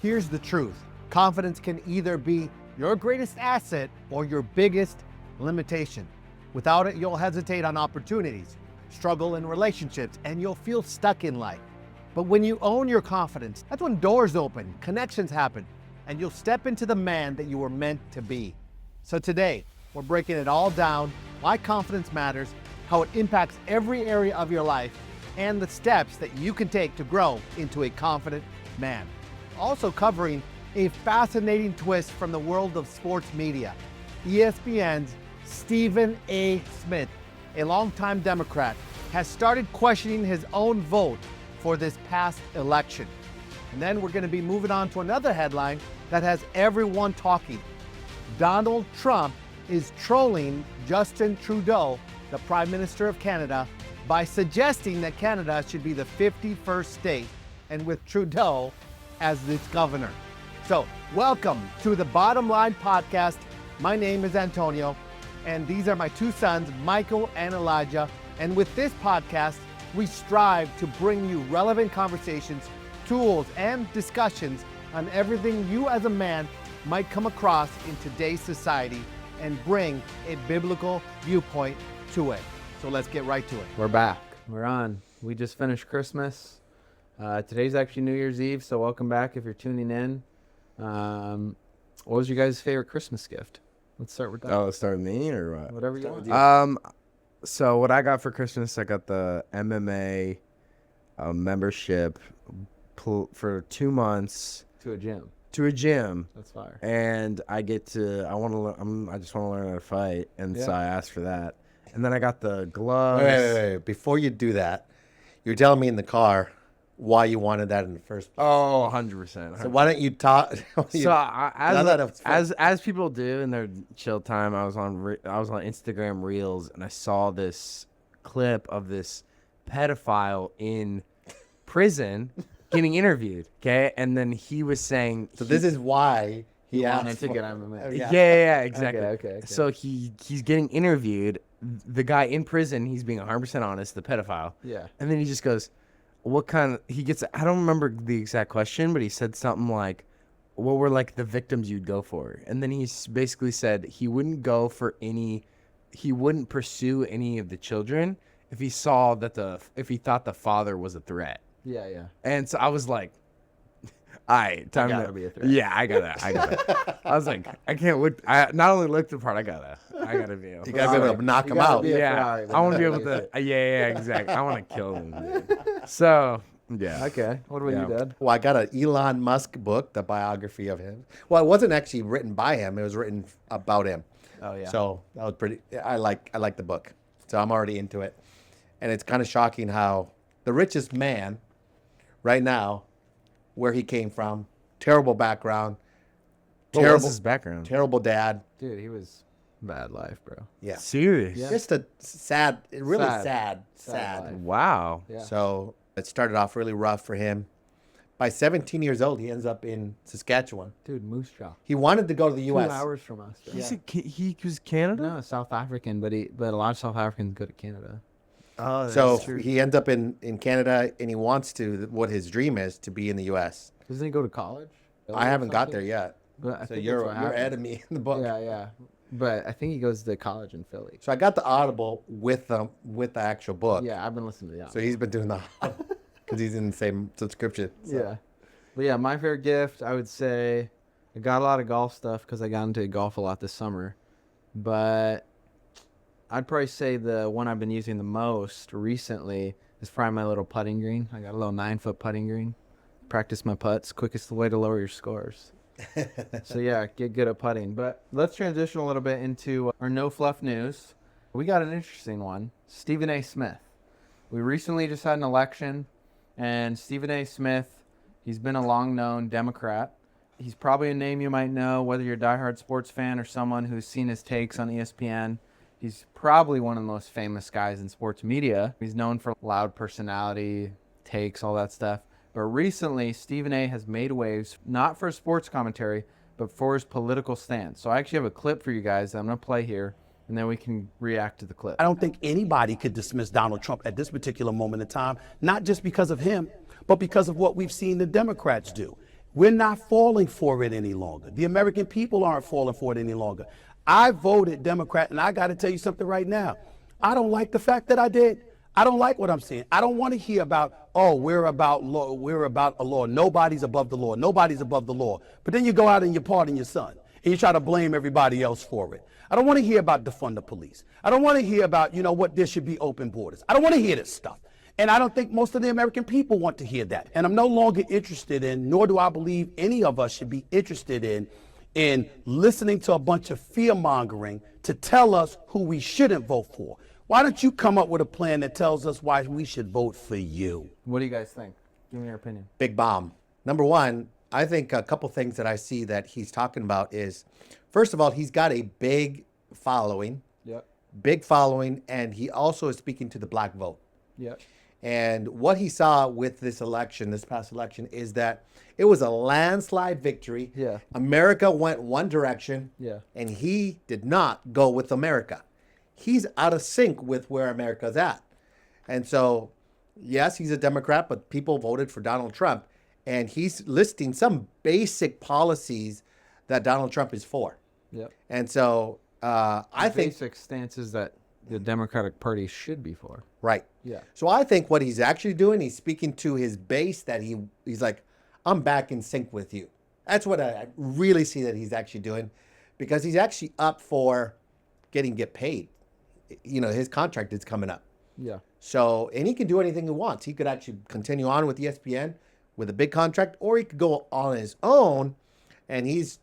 Here's the truth. Confidence can either be your greatest asset or your biggest limitation. Without it, you'll hesitate on opportunities, struggle in relationships, and you'll feel stuck in life. But when you own your confidence, that's when doors open, connections happen, and you'll step into the man that you were meant to be. So today, we're breaking it all down, why confidence matters, how it impacts every area of your life, and the steps that you can take to grow into a confident man. Also covering a fascinating twist from the world of sports media. ESPN's Stephen A. Smith, a longtime Democrat, has started questioning his own vote for this past election. And then we're going to be moving on to another headline that has everyone talking. Donald Trump is trolling Justin Trudeau, the Prime Minister of Canada, by suggesting that Canada should be the 51st state, and with Trudeau as its governor. So, welcome to the Bottom Line Podcast. My name is Antonio, and these are my two sons, Michael and Elijah. And with this podcast, we strive to bring you relevant conversations, tools, and discussions on everything you as a man might come across in today's society and bring a biblical viewpoint to it. So let's get right to it. We're back. We're on. We just finished Christmas. Today's actually New Year's Eve, so welcome back if you're tuning in. What was your guys' favorite Christmas gift? Let's start with that. Oh, let's start with me or what? Whatever you want. So what I got for Christmas, I got the MMA membership for 2 months To a gym. to a gym, That's fire. and I just want to learn how to fight, and so I asked for that. And then I got the gloves. Wait. Before you do that, you're telling me in the car why you wanted that in the first place. Oh, 100%. So why don't you talk? So as people do in their chill time, I was on Instagram Reels, and I saw this clip of this pedophile in prison getting interviewed. Okay, and then he was saying, So this is why he wanted asked to for- get MMA. yeah, exactly. Okay. So he's getting interviewed. The guy in prison, he's being 100% honest, the pedophile. Yeah. And then he just goes, what kind of, he gets, I don't remember the exact question, but he said something like, what were like the victims you'd go for? And then he basically said he wouldn't pursue any of the children if he saw that if he thought the father was a threat. Yeah. And so I was like, all right, time gotta to be a threat. Yeah, I gotta. I was like, I can't look. I not only looked the part, I gotta be able. You gotta be able to knock him out. be a Yeah, Ferrari, I want to be able but- to. Yeah, exactly. I want to kill him. Dude. So yeah. Okay. What about you, Dad? Well, I got an Elon Musk book, the biography of him. Well, it wasn't actually written by him; it was written about him. Oh, yeah. So that was pretty. I like the book, so I'm already into it. And it's kind of shocking how the richest man, right now, where he came from, terrible background, What was his background? terrible dad. Dude, he was bad life, bro. Yeah, Serious. Yeah. just a sad, really Sad. sad. life. Wow. Yeah. So it started off really rough for him. By 17 years old, he ends up in Saskatchewan. Dude, Moose Jaw. He wanted to go to the 2 U.S. hours from us. Bro. He was Canada. No, South African, but a lot of South Africans go to Canada. Oh, that's So true. he ends up in Canada, and he wants to, what his dream is, to be in the U.S. Doesn't he go to college? I haven't got there yet. But I So think you're that's what ahead happened. of me in the book. Yeah. But I think he goes to college in Philly. So I got the Audible with the actual book. Yeah, I've been listening to that. So he's been doing the because he's in the same subscription. So. Yeah. But yeah, my favorite gift, I would say, I got a lot of golf stuff because I got into golf a lot this summer. But I'd probably say the one I've been using the most recently is probably my little putting green. I got a little 9-foot putting green. Practice my putts. Quickest way to lower your scores. So yeah, get good at putting. But let's transition a little bit into our no fluff news. We got an interesting one. Stephen A. Smith. We recently just had an election, and Stephen A. Smith, he's been a long-known Democrat. He's probably a name you might know, whether you're a diehard sports fan or someone who's seen his takes on ESPN. He's probably one of the most famous guys in sports media. He's known for loud personality, takes, all that stuff. But recently, Stephen A. has made waves, not for sports commentary, but for his political stance. So I actually have a clip for you guys that I'm going to play here, and then we can react to the clip. I don't think anybody could dismiss Donald Trump at this particular moment in time, not just because of him, but because of what we've seen the Democrats do. We're not falling for it any longer. The American people aren't falling for it any longer. I voted Democrat, and I got to tell you something right now. I don't like the fact that I did. I don't like what I'm seeing. I don't want to hear about, oh, we're about law. We're about a law. Nobody's above the law. Nobody's above the law. But then you go out and you pardon your son, and you try to blame everybody else for it. I don't want to hear about defund the police. I don't want to hear about, what there should be open borders. I don't want to hear this stuff. And I don't think most of the American people want to hear that. And I'm no longer interested in, nor do I believe any of us should be interested in listening to a bunch of fear mongering to tell us who we shouldn't vote for. Why don't you come up with a plan that tells us why we should vote for you? What do you guys think? Give me your opinion. Big bomb. Number one, I think a couple things that I see that he's talking about is, first of all, he's got a big following. Yep. Big following, and he also is speaking to the black vote. Yep. And what he saw with this election, this past election, is that it was a landslide victory. Yeah. America went one direction. Yeah. And he did not go with America. He's out of sync with where America's at. And so, yes, he's a Democrat, but people voted for Donald Trump. And he's listing some basic policies that Donald Trump is for. Yep. And so I think basic stances that the Democratic Party should be for. right. Yeah. So I think what he's actually doing, he's speaking to his base that he's like, I'm back in sync with you. That's what I really see that he's actually doing, because he's actually up for get paid. His contract is coming up. Yeah. So, and he can do anything he wants. He could actually continue on with ESPN with a big contract, or he could go on his own, and he's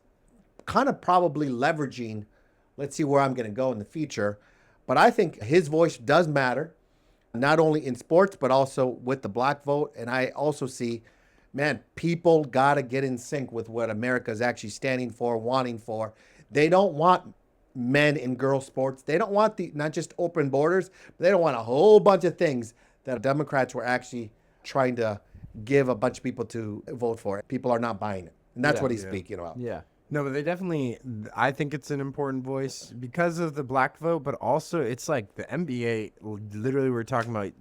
kind of probably leveraging, let's see where I'm going to go in the future. But I think his voice does matter, not only in sports, but also with the black vote. And I also see, man, people got to get in sync with what America is actually standing for, wanting for. They don't want men and girls sports. They don't want not just open borders, but they don't want a whole bunch of things that Democrats were actually trying to give a bunch of people to vote for. People are not buying it. And that's what he's speaking about. Yeah. No, but they definitely, I think it's an important voice because of the black vote, but also it's like the NBA, literally we were talking about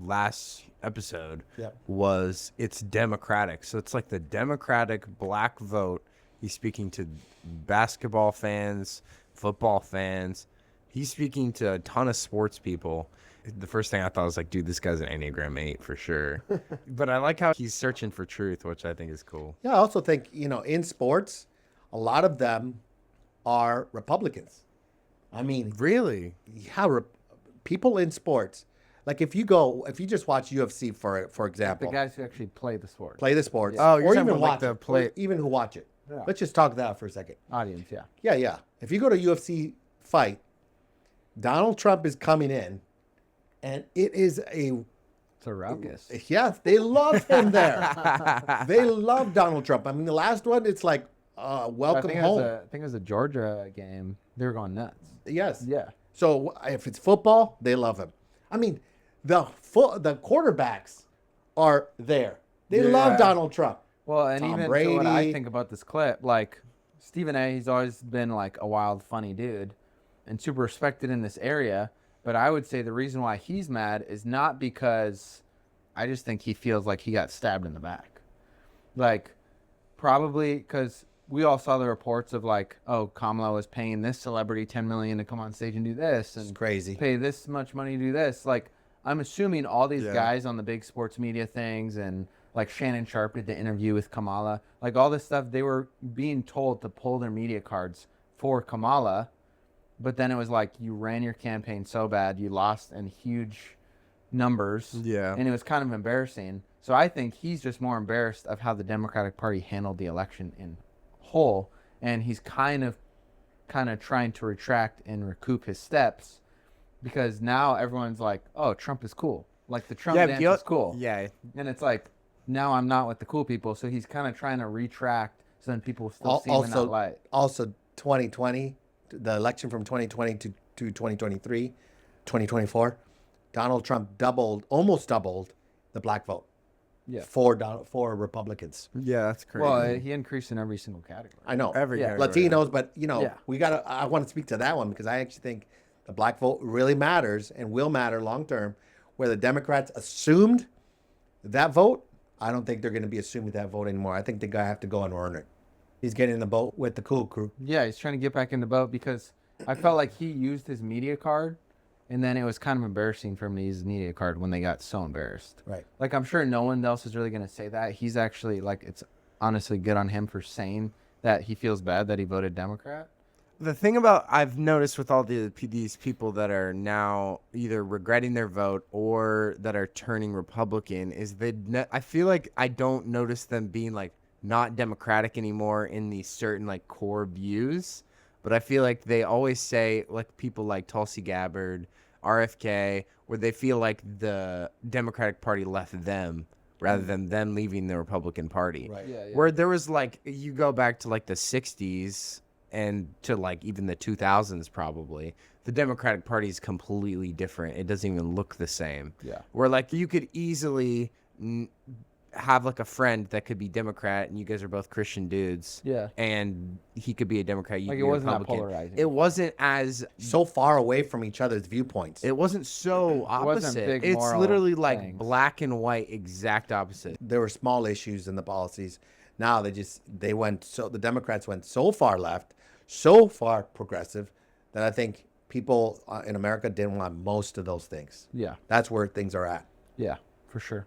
last episode, was it's democratic. So it's like the democratic black vote. He's speaking to basketball fans, football fans. He's speaking to a ton of sports people. The first thing I thought was like, dude, this guy's an Enneagram 8 for sure. But I like how he's searching for truth, which I think is cool. Yeah, I also think, in sports, a lot of them are Republicans. I mean, Really? yeah, people in sports, like if you just watch UFC for example, The guys who actually play the sport. play the sports, Oh, you're or talking even about, like, watch the it, play- or even who watch it. Yeah. Let's just talk that for a second. Audience, yeah. Yeah. If you go to UFC fight, Donald Trump is coming in, and it is It's a raucous. yes, they love him there. They love Donald Trump. I mean, the last one, it's like, welcome home. I think it was a Georgia game. They were going nuts. Yes. Yeah. So if it's football, they love him. I mean, the quarterbacks are there. They love Donald Trump. Well, and Tom even Brady. to what I think about this clip, like Stephen A, he's always been like a wild, funny dude and super respected in this area. But I would say the reason why he's mad is not because I just think he feels like he got stabbed in the back. Like, probably because we all saw the reports of like, oh, Kamala was paying this celebrity $10 million to come on stage and do this, and It's crazy. pay this much money to do this. Like, I'm assuming all these guys on the big sports media things, and like Shannon Sharp did the interview with Kamala, like all this stuff, they were being told to pull their media cards for Kamala. But then it was like, you ran your campaign so bad, you lost in huge numbers. Yeah. And it was kind of embarrassing. So I think he's just more embarrassed of how the Democratic Party handled the election in whole. And he's kind of trying to retract and recoup his steps, because now everyone's like, oh, Trump is cool. Like the Trump dance is cool. Yeah. And it's like, now I'm not with the cool people. So he's kind of trying to retract so then people still see him in that light. Also, 2020, the election from 2020 to 2023, 2024, Donald Trump almost doubled the black vote. Yeah. For Republicans. Yeah, that's crazy. Well, he increased in every single category. I know. Every Yeah. category. Latinos, but Yeah. I want to speak to that one, because I actually think the black vote really matters and will matter long term. Where the Democrats assumed that vote, I don't think they're going to be assuming that vote anymore. I think the guy have to go and earn it. He's getting in the boat with the cool crew. Yeah, he's trying to get back in the boat because I felt like he used his media card, and then it was kind of embarrassing for him to use his media card when they got so embarrassed. Right. Like, I'm sure no one else is really going to say that. He's actually, like, it's honestly good on him for saying that he feels bad that he voted Democrat. The thing about I've noticed with all these people that are now either regretting their vote or that are turning Republican is I feel like I don't notice them being like not democratic anymore in these certain like core views, but I feel like they always say, like people like Tulsi Gabbard, RFK, where they feel like the Democratic Party left them rather than them leaving the Republican Party. Right. Yeah. Where there was like, you go back to like the 60s and to like even the 2000s probably, the Democratic Party is completely different. It doesn't even look the same. Yeah. Where like you could easily have like a friend that could be Democrat and you guys are both Christian dudes. Yeah. And he could be a Democrat. You Like, could it be a wasn't that Republican. polarizing. It wasn't as So far away from each other's viewpoints. It wasn't so wasn't opposite. big It's moral literally like things. black and white, exact opposite. There were small issues in the policies. Now the Democrats went so far left, so far progressive, that I think people in America didn't want most of those things. Yeah. That's where things are at. Yeah, for sure.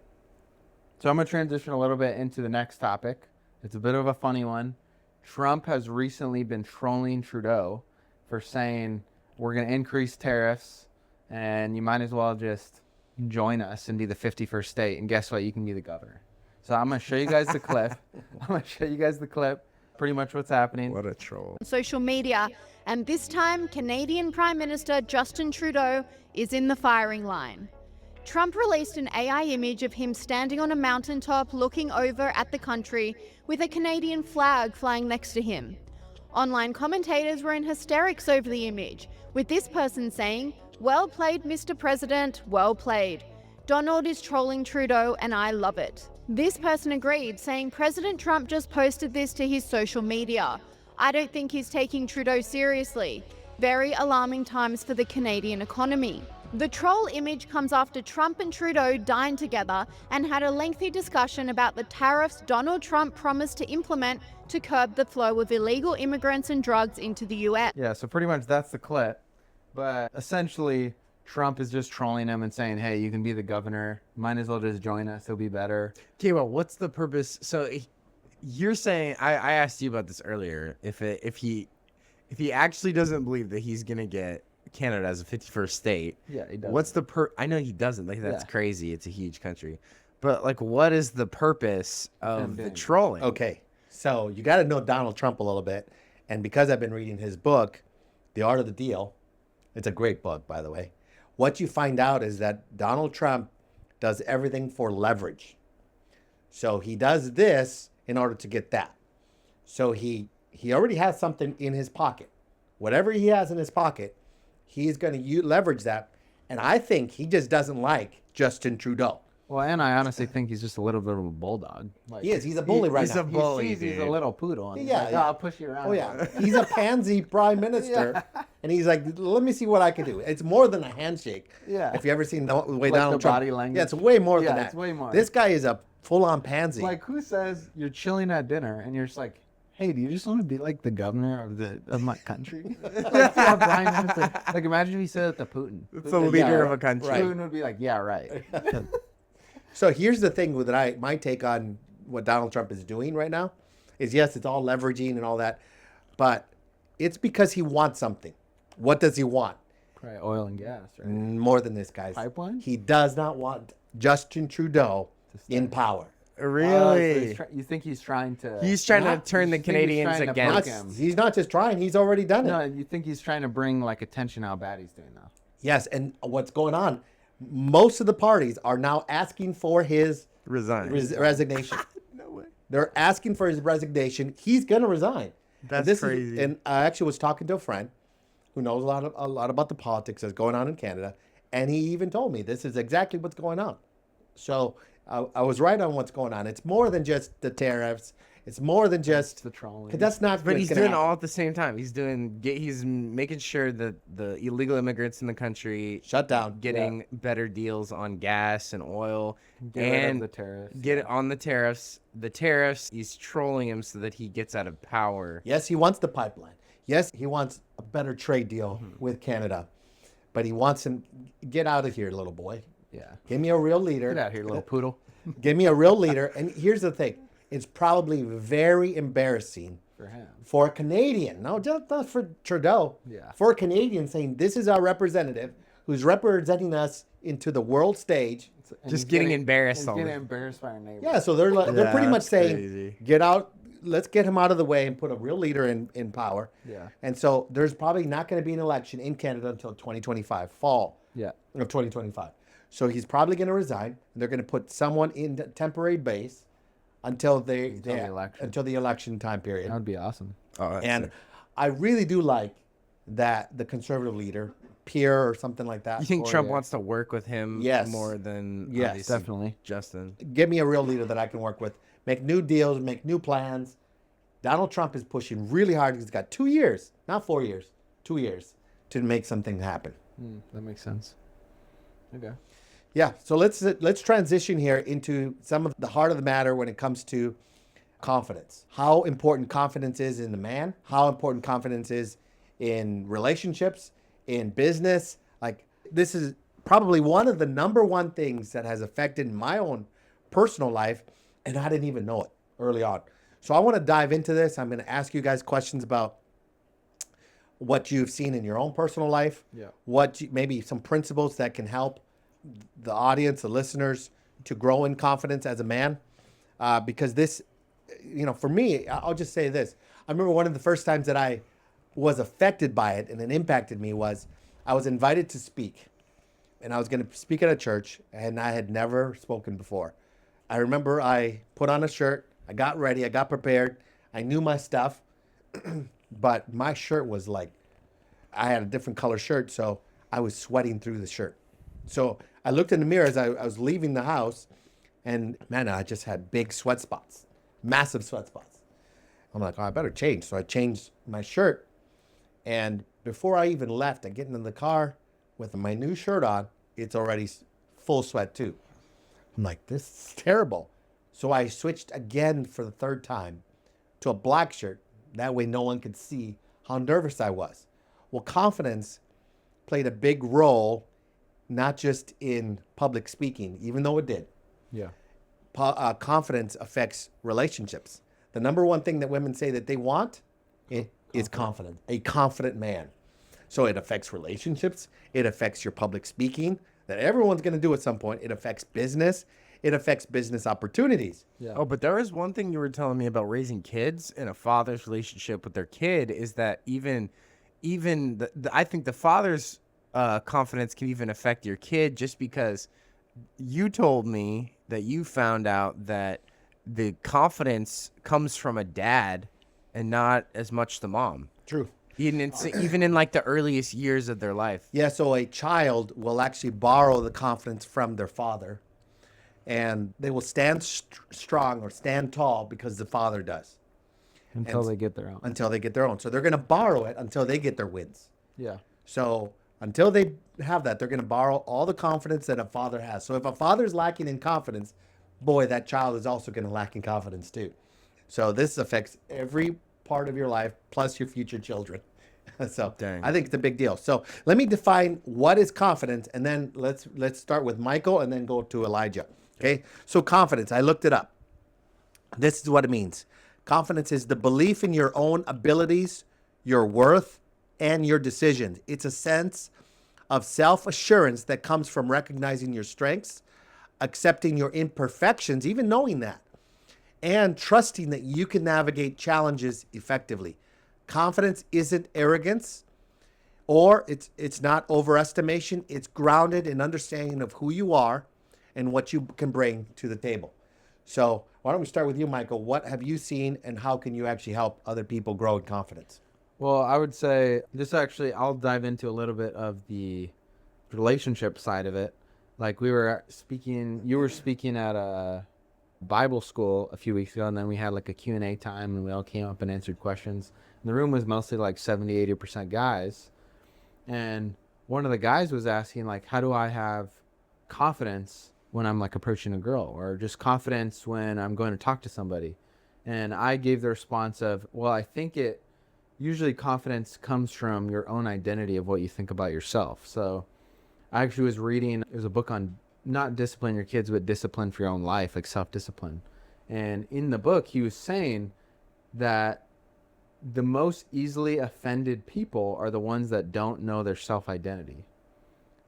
So I'm going to transition a little bit into the next topic. It's a bit of a funny one. Trump has recently been trolling Trudeau for saying we're going to increase tariffs and you might as well just join us and be the 51st state. And guess what? You can be the governor. So I'm going to show you guys the clip. Pretty much what's happening. What a troll. Social media, and this time Canadian Prime Minister Justin Trudeau is in the firing line. Trump released an AI image of him standing on a mountaintop looking over at the country with a Canadian flag flying next to him. Online commentators were in hysterics over the image, with this person saying, "Well played, Mr. President, well played. Donald is trolling Trudeau and I love it." This person agreed, saying President Trump just posted this to his social media. "I don't think he's taking Trudeau seriously. Very alarming times for the Canadian economy." The troll image comes after Trump and Trudeau dined together and had a lengthy discussion about the tariffs Donald Trump promised to implement to curb the flow of illegal immigrants and drugs into the US. Yeah, so pretty much that's the clip. But essentially, Trump is just trolling him and saying, hey, you can be the governor. Might as well just join us. It'll be better. Okay, well, what's the purpose? So you're saying, I asked you about this earlier, if he actually doesn't believe that he's going to get Canada as a 51st state. Yeah, he does. What's I know he doesn't. Like, that's Yeah. crazy. It's a huge country. But, like, what is the purpose of the doing- trolling? Okay, so you got to know Donald Trump a little bit. And because I've been reading his book, The Art of the Deal, it's a great book, by the way. What you find out is that Donald Trump does everything for leverage. So he does this in order to get that. So he already has something in his pocket. Whatever he has in his pocket, he's going to leverage that. And I think he just doesn't like Justin Trudeau. Well, and I honestly think he's just a little bit of a bulldog. Like, He is. He's a bully right he's now. a bully, he sees he's a dude. little poodle. And he's Yeah, like, yeah. "Oh, I'll push you around." Oh, yeah. He's a pansy prime minister. And he's like, let me see what I can do. It's more than a handshake. Yeah. If you ever seen the way Like Donald the Trump. body language. Yeah, it's way more Yeah, than that. it's way more. This guy is a full-on pansy. Like, who says you're chilling at dinner and you're just like, hey, do you just want to be like the governor of my country? Like, yeah, Prime Minister. Like, imagine if he said it to Putin. It's the leader of a country. Right. Putin would be like, yeah, right. So here's the thing with my take on what Donald Trump is doing right now is, yes, it's all leveraging and all that, but it's because he wants something. What does he want? Probably oil and gas, right? More than this, guys. Pipeline? He does not want Justin Trudeau in power. Really? You think he's trying to... He's trying to Not- turn the you think he's Canadians trying to against. poke him. He's not just trying, he's already done it. No, you think he's trying to bring, like, attention how bad he's doing now. Yes, and what's going on, most of the parties are now asking for his Resign. resignation. No way. They're asking for his resignation. He's going to resign. That's And crazy. And I actually was talking to a friend who knows a lot about the politics that's going on in Canada, and he even told me this is exactly what's going on. So I was right on what's going on. It's more than just the tariffs. It's more than just the trolling. 'cause that's not. But what's he's gonna doing happen. all at the same time. He's making sure that the illegal immigrants in the country Shut down. getting better deals on gas and oil, Get rid of and the tariffs. get it on the tariffs. The tariffs, he's trolling him so that he gets out of power. Yes, he wants the pipeline. Yes, he wants a better trade deal with Canada, but he wants him get out of here, little boy. Yeah. Give me a real leader. Get out here, little poodle. Give me a real leader. And here's the thing: it's probably very embarrassing For him. for a Canadian. No, just not for Trudeau. Yeah. For a Canadian saying this is our representative who's representing us into the world stage. And Just he's getting embarrassed He's all getting the- embarrassed by our neighbors. Yeah, so they're pretty much that's saying, crazy. get out, let's get him out of the way and put a real leader in power. Yeah. And so there's probably not going to be an election in Canada until 2025, fall Yeah. of 2025. So he's probably going to resign. And they're going to put someone in the temporary base until until the election time period. That would be awesome. Oh, that's And sick. I really do like that the conservative leader, Pierre or something like that. You think or- Trump wants to work with him Yes. more than Yes. obviously Definitely. Justin? Give me a real leader that I can work with, make new deals, make new plans. Donald Trump is pushing really hard. He's got 2 years, not 4 years, 2 years to make something happen. That makes sense. Okay. Yeah, so let's transition here into some of the heart of the matter when it comes to confidence. How important confidence is in the man, how important confidence is in relationships, in business. Like, this is probably one of the number one things that has affected my own personal life, and I didn't even know it early on. So I want to dive into this. I'm going to ask you guys questions about what you've seen in your own personal life, maybe some principles that can help the audience, the listeners, to grow in confidence as a man. Because this, for me, I'll just say this. I remember one of the first times that I was affected by it and it impacted me was I was invited to speak. And I was going to speak at a church, and I had never spoken before. I remember I put on a shirt, I got ready, I got prepared, I knew my stuff, but my shirt was like, I had a different color shirt, so I was sweating through the shirt. So I looked in the mirror as I was leaving the house, and man, I just had big sweat spots, massive sweat spots. I'm like, oh, I better change. So I changed my shirt, and before I even left, I get into the car with my new shirt on, it's already full sweat too. I'm like, this is terrible. So I switched again for the third time to a black shirt. That way no one could see how nervous I was. Well, confidence played a big role, not just in public speaking, even though it did. Yeah. Confidence affects relationships. The number one thing that women say that they want is confidence, a confident man. So it affects relationships. It affects your public speaking that everyone's going to do at some point. It affects business. It affects business opportunities. Yeah. Oh, but there is one thing you were telling me about raising kids and a father's relationship with their kid is that even I think the father's confidence can even affect your kid, just because you told me that you found out that the confidence comes from a dad and not as much the mom. True. Even in like the earliest years of their life. Yeah, so a child will actually borrow the confidence from their father, and they will stand strong or stand tall because the father does. Until they get their own. Until they get their own. So they're going to borrow it until they get their wins. Yeah. So until they have that, they're going to borrow all the confidence that a father has. So if a father is lacking in confidence, boy, that child is also going to lack in confidence too. So this affects every part of your life, plus your future children. So Dang. I think it's a big deal. So let me define what is confidence, and then let's start with Michael and then go to Elijah. Okay. So confidence, I looked it up. This is what it means. Confidence is the belief in your own abilities, your worth, and your decisions. It's a sense of self-assurance that comes from recognizing your strengths, accepting your imperfections, even knowing that, and trusting that you can navigate challenges effectively. Confidence isn't arrogance, or it's not overestimation. It's grounded in understanding of who you are and what you can bring to the table. So why don't we start with you, Michael? What have you seen, and how can you actually help other people grow in confidence? Well, I would say I'll dive into a little bit of the relationship side of it. Like you were speaking at Bible school a few weeks ago, and then we had like a Q&A time, and we all came up and answered questions. And the room was mostly like 70-80% guys. And one of the guys was asking, like, how do I have confidence when I'm like approaching a girl, or just confidence when I'm going to talk to somebody? And I gave the response of, well, I think usually confidence comes from your own identity of what you think about yourself. So I actually was reading, it was a book on not discipline your kids, but discipline for your own life, like self-discipline. And in the book, he was saying that the most easily offended people are the ones that don't know their self-identity.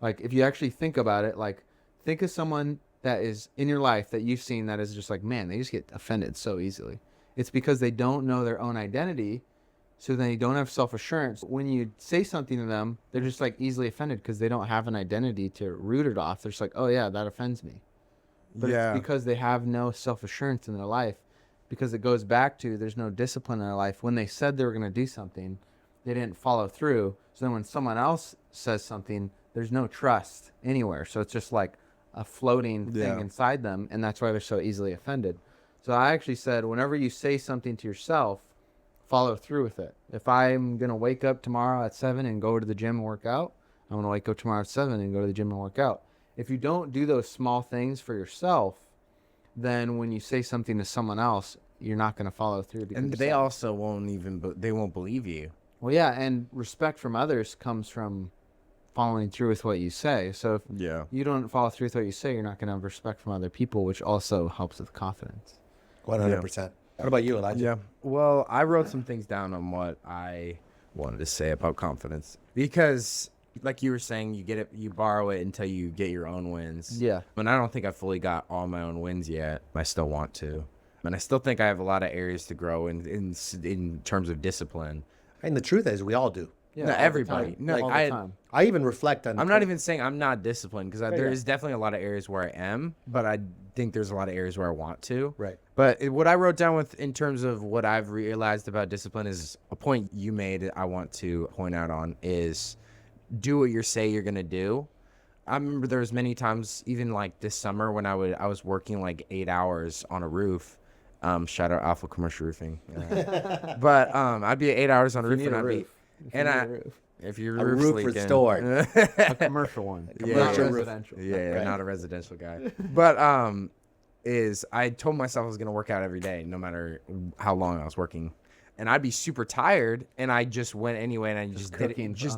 Like, if you actually think about it, like, think of someone that is in your life that you've seen that is just like, man, they just get offended so easily. It's because they don't know their own identity, so they don't have self-assurance. When you say something to them, they're just like easily offended because they don't have an identity to root it off. They're just like, oh yeah, that offends me. But it's because they have no self-assurance in their life, because it goes back to there's no discipline in their life. When they said they were going to do something, they didn't follow through. So then when someone else says something, there's no trust anywhere. So it's just like a floating thing inside them, and that's why they're so easily offended. So I actually said, whenever you say something to yourself, follow through with it. If I'm going to wake up tomorrow at 7 and go to the gym and work out, I'm going to wake up tomorrow at 7 and go to the gym and work out. If you don't do those small things for yourself, then when you say something to someone else, you're not going to follow through. And they also they won't believe you. Well, yeah, and respect from others comes from following through with what you say. So if you don't follow through with what you say, you're not going to have respect from other people, which also helps with confidence. 100%. What about you, Elijah? Yeah. Well, I wrote some things down on what I wanted to say about confidence, because like you were saying, you borrow it until you get your own wins. Yeah. And I don't think I fully got all my own wins yet. I still want to. And I still think I have a lot of areas to grow in terms of discipline. And the truth is, we all do. Yeah, No, everybody. No, all the time. I even reflect on. I'm not even saying I'm not disciplined, because there is definitely a lot of areas where I am, but I think there's a lot of areas where I want to. Right. But what I wrote down in terms of what I've realized about discipline is a point you made. I want to point out on is do what you say you're gonna do. I remember there was many times, even like this summer, when I was working like 8 hours on a roof. Shout out Alpha Commercial Roofing. But I'd be 8 hours on a roof, and I'd be. If you're a roof restored, a commercial one, not residential. Yeah, not a residential guy. But I told myself I was gonna work out every day, no matter how long I was working, and I'd be super tired, and I just went anyway, and I just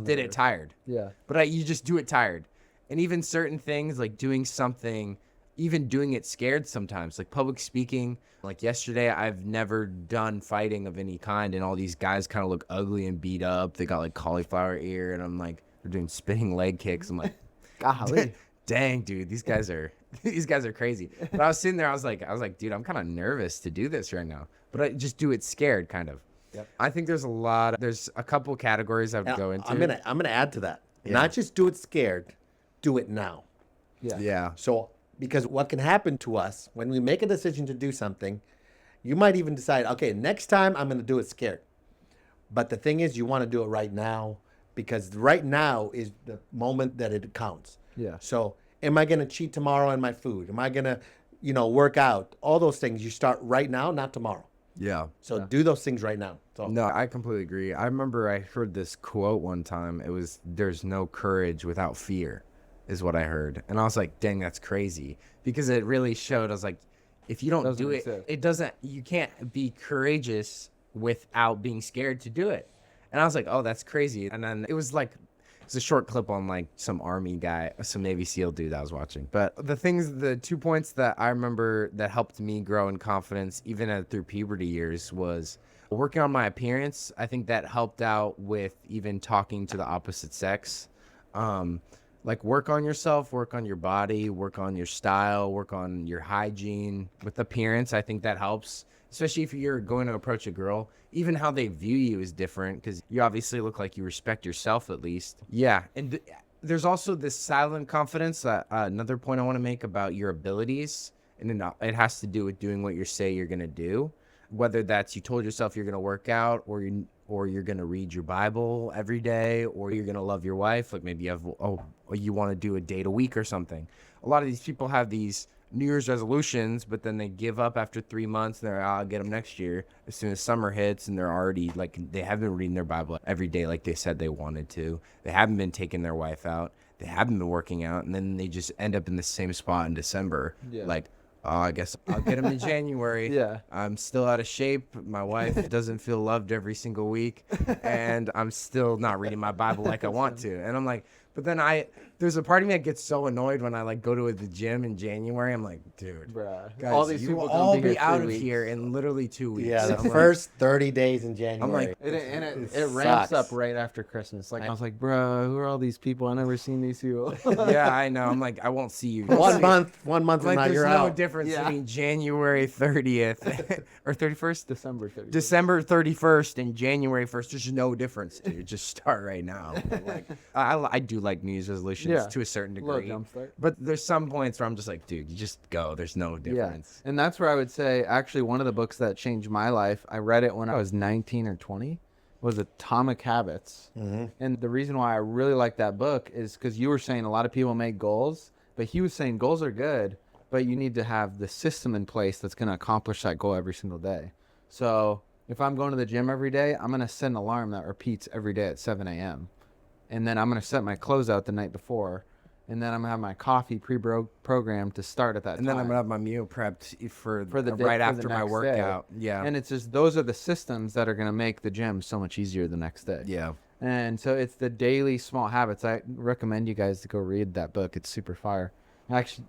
did it tired. Yeah. But you just do it tired, and even certain things like doing something, even doing it scared sometimes, like public speaking. Like yesterday, I've never done fighting of any kind, and all these guys kind of look ugly and beat up. They got like cauliflower ear, and I'm like, they're doing spinning leg kicks. I'm like, golly, dang, dude, these guys are crazy. But I was sitting there, I was like, dude, I'm kind of nervous to do this right now, but I just do it scared, kind of. Yep. I think there's a couple categories I would go into. I'm gonna add to that. Yeah. Not just do it scared, do it now. Yeah. So. Because what can happen to us when we make a decision to do something, you might even decide, okay, next time I'm going to do it scared. But the thing is, you want to do it right now, because right now is the moment that it counts. Yeah. So am I going to cheat tomorrow in my food? Am I going to, work out? All those things you start right now, not tomorrow. Yeah. So do those things right now. So. No, I completely agree. I remember I heard this quote one time. It was, there's no courage without fear. Is what I heard. And I was like, dang, that's crazy. Because it really showed, I was like, if you don't do it, you can't be courageous without being scared to do it. And I was like, oh, that's crazy. And then it was a short clip on like some army guy, some Navy SEAL dude I was watching. But the 2 points that I remember that helped me grow in confidence, even through puberty years, was working on my appearance. I think that helped out with even talking to the opposite sex. Like work on yourself, work on your body, work on your style, work on your hygiene with appearance. I think that helps, especially if you're going to approach a girl. Even how they view you is different, because you obviously look like you respect yourself at least. Yeah, and there's also this silent confidence. Another point I want to make about your abilities, and it has to do with doing what you say you're going to do. Whether that's you told yourself you're going to work out, or you're going to read your Bible every day, or you're going to love your wife. Like maybe you want to do a date a week or something. A lot of these people have these New Year's resolutions, but then they give up after 3 months, and they're, I'll get them next year as soon as summer hits, and they're already, like, they haven't been reading their Bible every day like they said they wanted to. They haven't been taking their wife out. They haven't been working out, and then they just end up in the same spot in December. Yeah. Like, oh, I guess I'll get them in January. Yeah. I'm still out of shape. My wife doesn't feel loved every single week, and I'm still not reading my Bible like I want to. And I'm like, but then there's a part of me that gets so annoyed when I like go to the gym in January. I'm like, dude, Bruh. guys, All these you people will gonna all be here be out 3 of weeks. here in literally 2 weeks. Yeah, the I'm like- first 30 days in January. It ramps sucks. up right after Christmas. Like I was like, bro, who are all these people? I never seen these people. yeah, I know. I'm like, I won't see you. one month I'm and like, now there's you're no out. difference Yeah. between January 30th or 31st. December 31st. December 31st and January 1st, there's no difference, dude. Just start right now. But, like, I do like New Year's resolutions Yeah. to a certain Little degree. jumpstart. But there's some points where I'm just like, dude, you just go. There's no difference. Yeah. And that's where I would say, actually, one of the books that changed my life, I read it when I was 19 or 20, was Atomic Habits. Mm-hmm. And the reason why I really like that book is because you were saying a lot of people make goals, but he was saying goals are good, but you need to have the system in place that's going to accomplish that goal every single day. So if I'm going to the gym every day, I'm going to set an alarm that repeats every day at 7 a.m. And then I'm going to set my clothes out the night before. And then I'm going to have my coffee pre-programmed to start at that And time. then I'm going to have my meal prepped for the day, right for after the my next workout. day. Yeah. And it's just those are the systems that are going to make the gym so much easier the next day. yeah. And so it's the daily small habits. I recommend you guys to go read that book. It's super fire. Actually,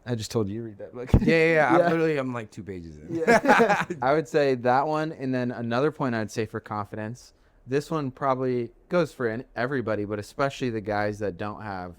I just told you to read that book. Yeah. I'm like 2 pages in. Yeah. I would say that one. And then another point I'd say for confidence, this one probably goes for everybody, but especially the guys that don't have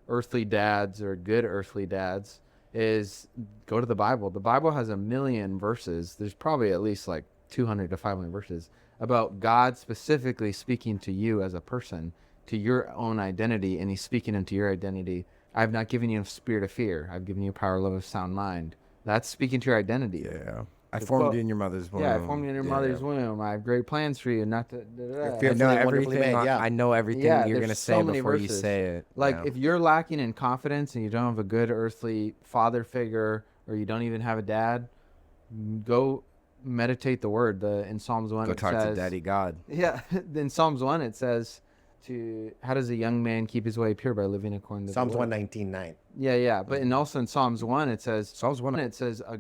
earthly dads or good earthly dads, is go to the Bible. The Bible has 1 million verses. There's probably at least like 200 to 500 verses about God specifically speaking to you as a person, to your own identity, and he's speaking into your identity. I've not given you a spirit of fear. I've given you power, love, of sound mind. That's speaking to your identity. Yeah. I The formed quote- you in your mother's womb. Yeah, I formed you in your mother's womb. I have great plans for you. Not to. You're I know fearfully and wonderfully everything. made, yeah. I know everything Yeah, you're there's gonna so say many before you verses. say it. Like, Yeah. if you're lacking in confidence and you don't have a good earthly father figure, or you don't even have a dad, go meditate the word. In Psalms 1 Go it talk says, to Daddy God. Yeah, in Psalms 1 it says, how does a young man keep his way pure? By living according to Psalms the word. 119:9. Yeah. But and also in Psalms 1 it says, Psalms 1. it says a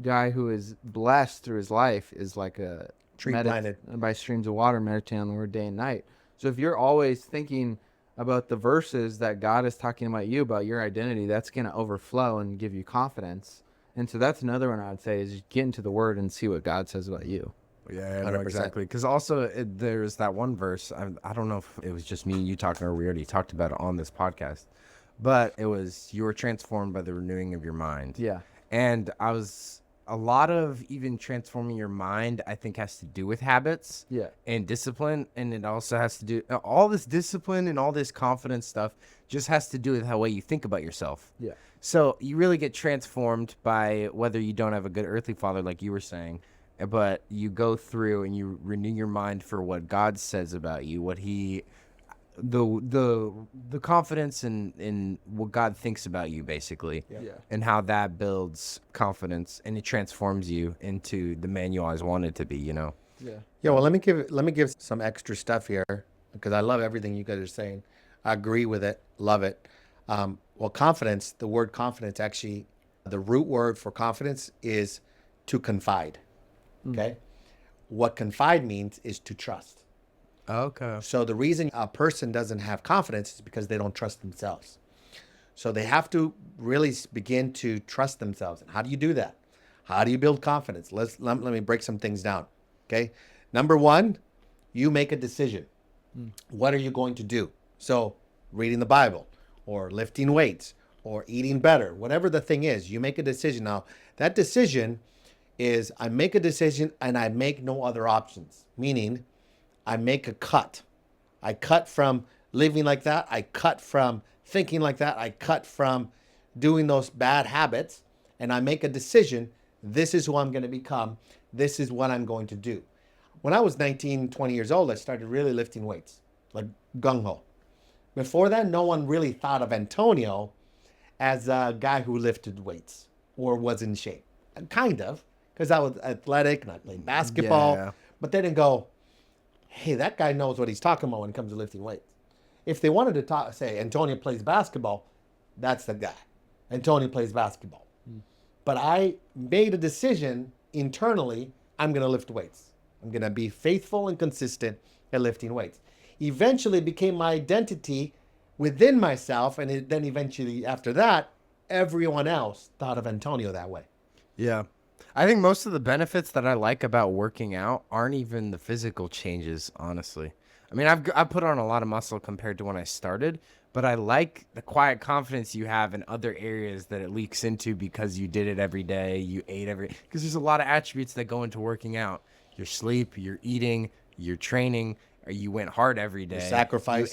guy who is blessed through his life is like a Tree planted by streams of water, meditating on the word day and night. So if you're always thinking about the verses that God is talking about you, about your identity, that's going to overflow and give you confidence. And so that's another one I would say is get into the word and see what God says about you. Yeah, I know 100%. exactly. Because also there's that one verse. I don't know if it was just me and you talking, or we already talked about it on this podcast. But it was, you were transformed by the renewing of your mind. Yeah. And a lot of even transforming your mind, I think, has to do with habits. Yeah. And discipline. And it also has to do, all this discipline and all this confidence stuff just has to do with how way you think about yourself. Yeah. So you really get transformed by whether you don't have a good earthly father, like you were saying, but you go through and you renew your mind for what God says about you, what he, the confidence in what God thinks about you, basically, Yeah. and how that builds confidence, and it transforms you into the man you always wanted to be, you know? Yeah. Yeah, well, let me give some extra stuff here because I love everything you guys are saying. I agree with it, love it. Well, confidence, the word confidence, actually, the root word for confidence is to confide. Okay? What confide means is to trust. Okay. So the reason a person doesn't have confidence is because they don't trust themselves. So they have to really begin to trust themselves. And how do you do that? How do you build confidence? Let me break some things down. Okay? Number one, you make a decision. What are you going to do? So reading the Bible or lifting weights or eating better, whatever the thing is, you make a decision. Now, that decision is I make a decision and I make no other options, meaning I make a cut. I cut from living like that. I cut from thinking like that. I cut from doing those bad habits, and I make a decision. This is who I'm going to become. This is what I'm going to do. When I was 19, 20 years old, I started really lifting weights, like gung-ho. Before that, no one really thought of Antonio as a guy who lifted weights. or was in shape. Kind of, because I was athletic and I played basketball. Yeah. But they didn't go, hey, that guy knows what he's talking about when it comes to lifting weights. If they wanted to say Antonio plays basketball, that's the guy. Antonio plays basketball. But I made a decision internally, I'm going to lift weights. I'm going to be faithful and consistent at lifting weights. Eventually it became my identity within myself, and then eventually after that, everyone else thought of Antonio that way. Yeah. I think most of the benefits that I like about working out aren't even the physical changes, honestly. I mean, I've put on a lot of muscle compared to when I started, but I like the quiet confidence you have in other areas that it leaks into because you did it every day, you ate because there's a lot of attributes that go into working out. Your sleep, your eating, your training, or you went hard every day. Your sacrifice.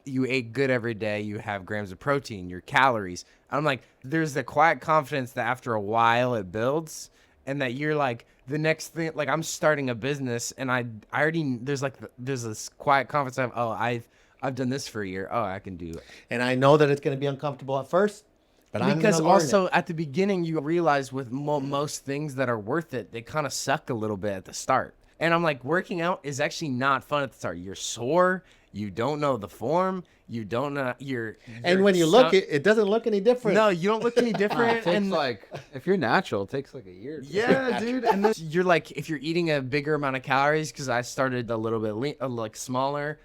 You ate good every day. You have grams of protein, your calories. I'm like, there's the quiet confidence that after a while it builds, and that you're like, the next thing, like I'm starting a business, and I already there's this quiet confidence of, oh, I've done this for a year. Oh, I can do it. And I know that it's going to be uncomfortable at first, but I'm because going to learn also it. at the beginning you realize with most things that are worth it, they kind of suck a little bit at the start. And I'm like, working out is actually not fun at the start. You're sore. You don't know the form. You don't know And when you look, it doesn't look any different. No, you don't look any It different. takes and like, if you're natural, it takes like a year. yeah, dude. And then you're like, if you're eating a bigger amount of calories, because I started a little bit like smaller,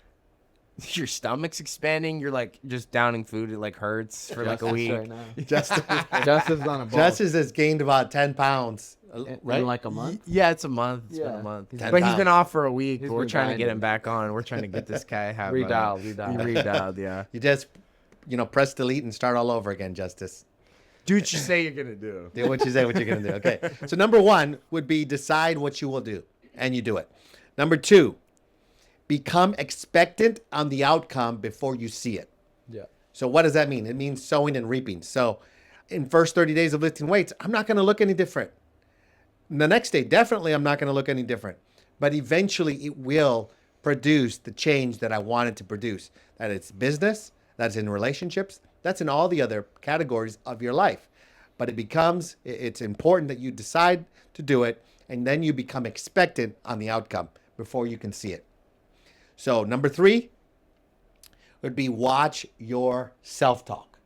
your stomach's expanding. You're like just downing food. It like hurts for like a week. Right now. Justice's on a ball. Justice has gained about 10 pounds, right? In like a month. Yeah, it's a month. It's been Yeah. a month. 10 But he's been pounds. off for a week. He's But we're been trying to get grinding. him back on. We're trying to get this guy have Redialed. redialed. Yeah. You just, press delete and start all over again, Justice. Do what you say you're gonna do. Do what you say, what you're going to do. Okay. So number 1 would be decide what you will do, and you do it. Number 2, become expectant on the outcome before you see it. Yeah. So what does that mean? It means sowing and reaping. So in first 30 days of lifting weights, I'm not going to look any different. The next day, definitely I'm not going to look any different. But eventually it will produce the change that I wanted to produce. That it's business, that's in relationships, that's in all the other categories of your life. But it's important that you decide to do it, and then you become expectant on the outcome before you can see it. So number 3 would be watch your self-talk.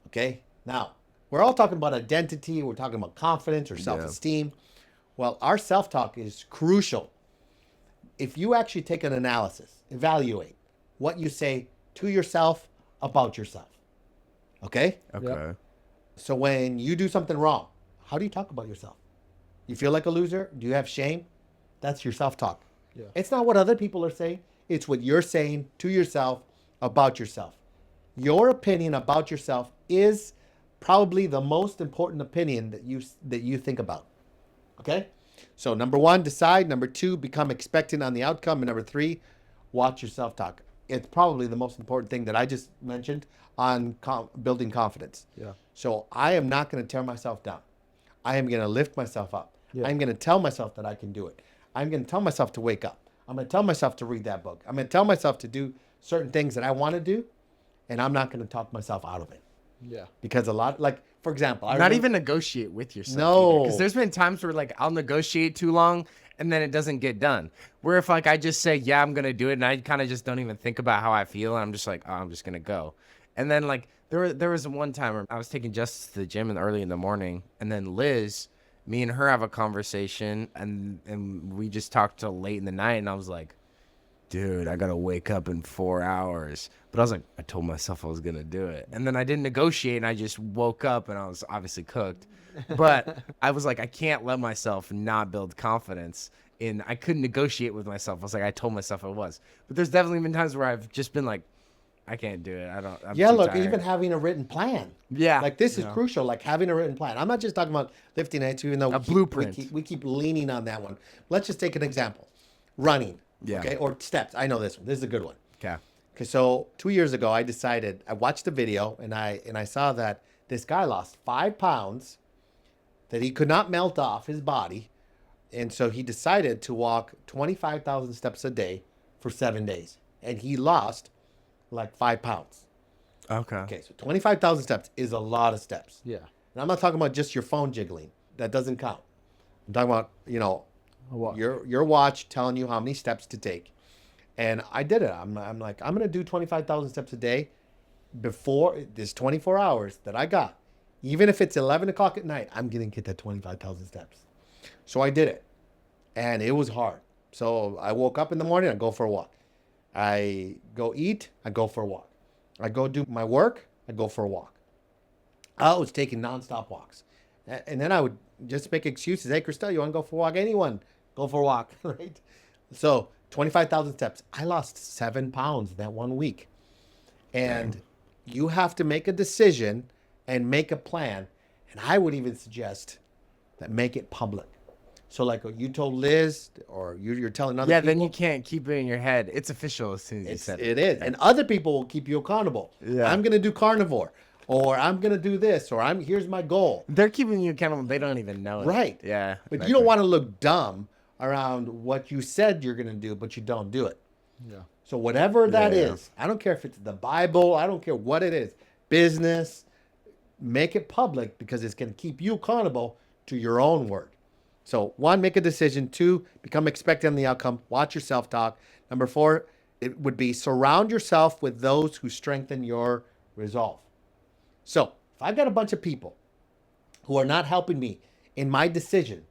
Okay? Now, we're all talking about identity. We're talking about confidence or self-esteem. Well, our self-talk is crucial. If you actually take an analysis, evaluate what you say to yourself about yourself. Okay? Okay. So when you do something wrong, how do you talk about yourself? You feel like a loser? Do you have shame? That's your self-talk. Yeah. It's not what other people are saying. It's what you're saying to yourself about yourself. Your opinion about yourself is probably the most important opinion that you think about. Okay? So number 1, decide. Number 2, become expectant on the outcome. And number 3, watch your self-talk. It's probably the most important thing that I just mentioned on building confidence. Yeah. So I am not going to tear myself down. I am going to lift myself up. Yeah. I'm going to tell myself that I can do it. I'm going to tell myself to wake up. I'm going to tell myself to read that book. I'm going to tell myself to do certain things that I want to do, and I'm not going to talk myself out of it. Yeah. Because for example, Not even negotiate with yourself. No. Because there's been times where like I'll negotiate too long and then it doesn't get done. Where if like I just say, yeah, I'm going to do it, and I kind of just don't even think about how I feel, and I'm just like, oh, I'm just going to go. And then like there was one time where I was taking Justice to the gym early in the morning, and then Liz, me and her have a conversation, and we just talked till late in the night, and I was like, dude, I gotta wake up in 4 hours. But I was like, I told myself I was gonna do it. And then I didn't negotiate, and I just woke up, and I was obviously cooked. But I was like, I can't let myself not build confidence. I couldn't negotiate with myself. I was like, I told myself I was. But there's definitely been times where I've just been like, I can't do it. I'm too look, tired. even having a written plan. Yeah. Like this is crucial, like having a written plan. I'm not just talking about lifting weights, even though blueprint. We keep leaning on that one. Let's just take an example. Running. Yeah. Okay. Or steps. I know this one. This is a good one. Okay. Okay. So 2 years ago, I watched the video and I saw that this guy lost 5 pounds that he could not melt off his body. And so he decided to walk 25,000 steps a day for 7 days. And he lost like 5 pounds. Okay. Okay. So 25,000 steps is a lot of steps. Yeah. And I'm not talking about just your phone jiggling. That doesn't count. I'm talking about, your watch telling you how many steps to take. And I did it. I'm like, I'm going to do 25,000 steps a day before this 24 hours that I got. Even if it's 11 o'clock at night, I'm going to get that 25,000 steps. So I did it. And it was hard. So I woke up in the morning, I go for a walk. I go eat, I go for a walk. I go do my work, I go for a walk. I was taking nonstop walks. And then I would just make excuses. Hey, Christelle, you want to go for a walk? Anyone, go for a walk, right? So 25,000 steps. I lost 7 pounds that 1 week. And you have to make a decision and make a plan. And I would even suggest that make it public. So like you told Liz, or you're telling other people. Yeah, then you can't keep it in your head. It's official as soon as you said it. It is. And other people will keep you accountable. Yeah. I'm going to do carnivore, or I'm going to do this, or here's my goal. They're keeping you accountable. They don't even know it. Right. Yeah. But exactly. you don't want to look dumb around what you said you're going to do, but you don't do it. Yeah. So whatever that Yeah. is, I don't care if it's the Bible, I don't care what it is, business, make it public because it's going to keep you accountable to your own word. So 1, make a decision. 2, become expectant on the outcome. Watch your self-talk. Number 4, it would be surround yourself with those who strengthen your resolve. So if I've got a bunch of people who are not helping me in my decision,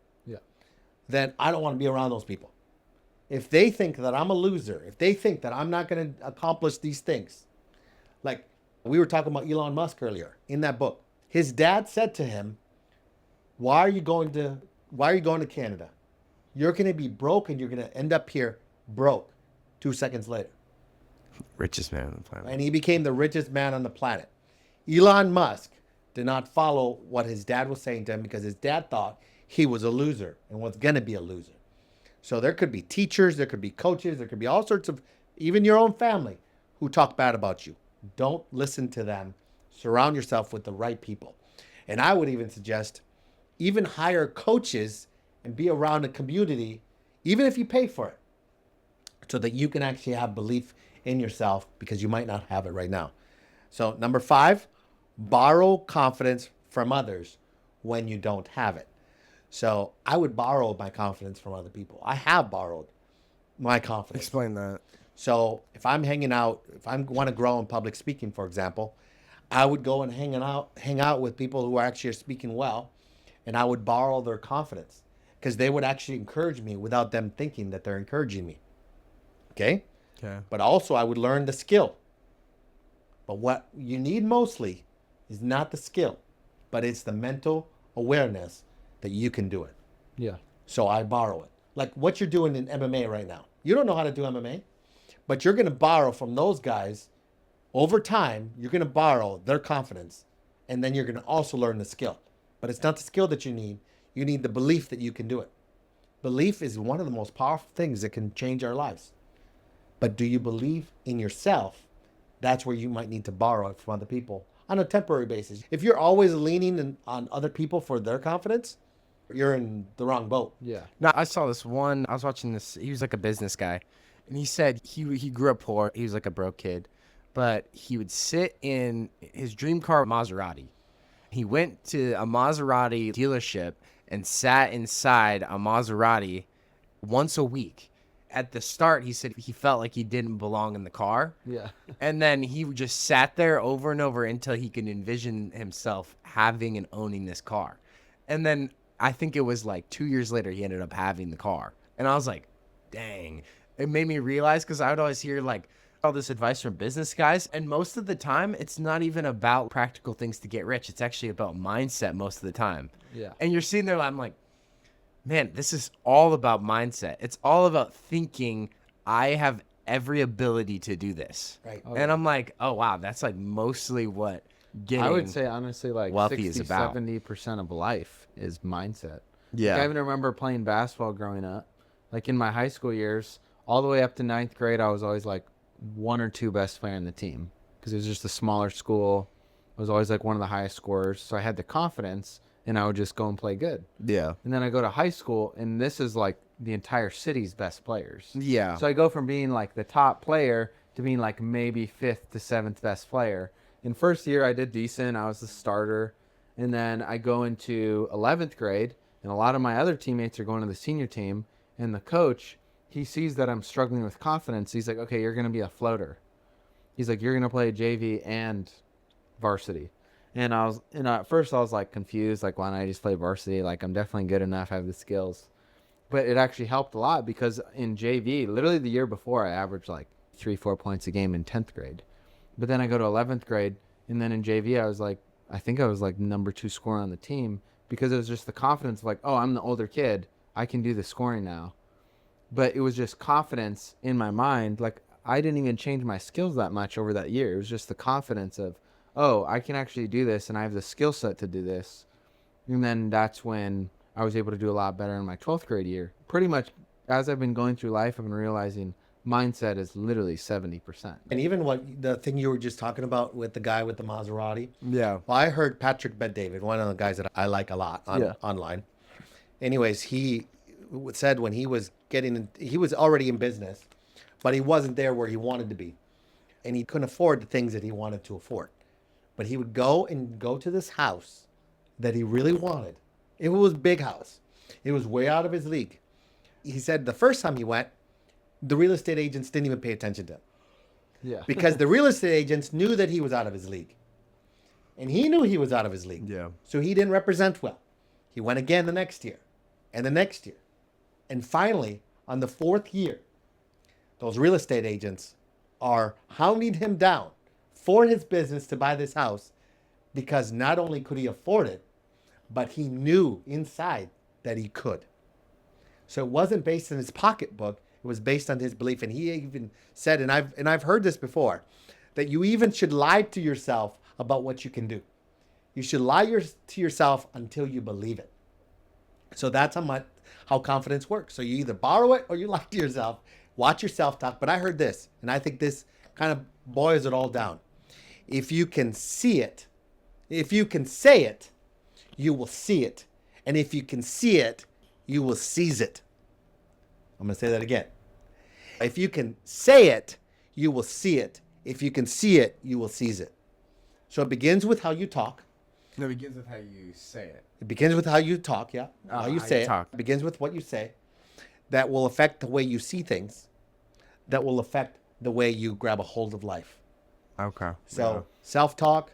then I don't want to be around those people. If they think that I'm a loser, if they think that I'm not going to accomplish these things, like we were talking about Elon Musk earlier in that book, his dad said to him, why are you going to Canada? You're going to be broke and you're going to end up here broke 2 seconds later. Richest man on the planet. And he became the richest man on the planet. Elon Musk did not follow what his dad was saying to him because his dad thought he was a loser and was going to be a loser. So there could be teachers, there could be coaches, there could be all sorts of, even your own family, who talk bad about you. Don't listen to them. Surround yourself with the right people. And I would even suggest even hire coaches and be around a community, even if you pay for it, so that you can actually have belief in yourself because you might not have it right now. So number 5, borrow confidence from others when you don't have it. So I would borrow my confidence from other people. I have borrowed my confidence. Explain that. So if I'm hanging out, if I want to grow in public speaking, for example, I would go and hang out with people who actually are speaking well, and I would borrow their confidence because they would actually encourage me without them thinking that they're encouraging me. Okay? Okay. But also I would learn the skill. But what you need mostly is not the skill, but it's the mental awareness that you can do it. Yeah. So I borrow it. Like what you're doing in MMA right now. You don't know how to do MMA, but you're going to borrow from those guys. Over time, you're going to borrow their confidence, and then you're going to also learn the skill. But it's not the skill that you need. You need the belief that you can do it. Belief is one of the most powerful things that can change our lives. But do you believe in yourself? That's where you might need to borrow it from other people on a temporary basis. If you're always leaning on other people for their confidence, you're in the wrong boat. Yeah. No, I saw this one. I was watching this. He was like a business guy, and he said he grew up poor. He was like a broke kid, but he would sit in his dream car, Maserati. He went to a Maserati dealership and sat inside a Maserati once a week. At the start, he said he felt like he didn't belong in the car. Yeah. And then he just sat there over and over until he could envision himself having and owning this car. And then I think it was like 2 years later, he ended up having the car. And I was like, dang. It made me realize, because I would always hear like all this advice from business guys. And most of the time, it's not even about practical things to get rich. It's actually about mindset most of the time. Yeah. And you're sitting there, I'm like, man, this is all about mindset. It's all about thinking I have every ability to do this. Right. And I'm like, oh, wow, that's like mostly what getting I would say honestly like wealthy 60, is about. 70% of life is mindset. Yeah. Like, I even remember playing basketball growing up. Like in my high school years, all the way up to 9th grade, I was always like 1 or 2 best player in the team because it was just a smaller school. I was always like one of the highest scorers. So I had the confidence and I would just go and play good. Yeah. And then I go to high school and this is like the entire city's best players. Yeah. So I go from being like the top player to being like maybe 5th to 7th best player. In first year, I did decent. I was the starter. And then I go into 11th grade, and a lot of my other teammates are going to the senior team. And the coach, he sees that I'm struggling with confidence. He's like, okay, you're going to be a floater. He's like, you're going to play JV and varsity. And at first I was like confused, like, why don't I just play varsity? Like, I'm definitely good enough, I have the skills. But it actually helped a lot because in JV, literally the year before, I averaged like 3-4 points a game in 10th grade. But then I go to 11th grade, and then in JV, I think I was like number 2 scorer on the team because it was just the confidence of like, oh, I'm the older kid. I can do the scoring now. But it was just confidence in my mind. Like, I didn't even change my skills that much over that year. It was just the confidence of, oh, I can actually do this, and I have the skill set to do this. And then that's when I was able to do a lot better in my 12th grade year. Pretty much as I've been going through life, I've been realizing mindset is literally 70%. And even the thing you were just talking about with the guy with the Maserati. Yeah. Well, I heard Patrick Bet-David, one of the guys that I like a lot online. Anyways, he said when he was already in business, but he wasn't there where he wanted to be. And he couldn't afford the things that he wanted to afford. But he would go to this house that he really wanted. It was a big house. It was way out of his league. He said the first time he went, the real estate agents didn't even pay attention to him. Yeah. Because the real estate agents knew that he was out of his league. And he knew he was out of his league. Yeah. So he didn't represent well. He went again the next year and the next year. And finally, on the 4th year, those real estate agents are hounding him down for his business to buy this house because not only could he afford it, but he knew inside that he could. So it wasn't based on his pocketbook. It was based on his belief. And he even said, and I've heard this before, that you even should lie to yourself about what you can do. You should lie to yourself until you believe it. So that's how confidence works. So you either borrow it or you lie to yourself. Watch yourself talk. But I heard this, and I think this kind of boils it all down. If you can see it, if you can say it, you will see it. And if you can see it, you will seize it. I'm going to say that again. If you can say it, you will see it. If you can see it, you will seize it. So it begins with how you talk. No, it begins with how you say it. It begins with how you talk, yeah. How you say it. talk. It begins with what you say. That will affect the way you see things. That will affect the way you grab a hold of life. Okay. So self-talk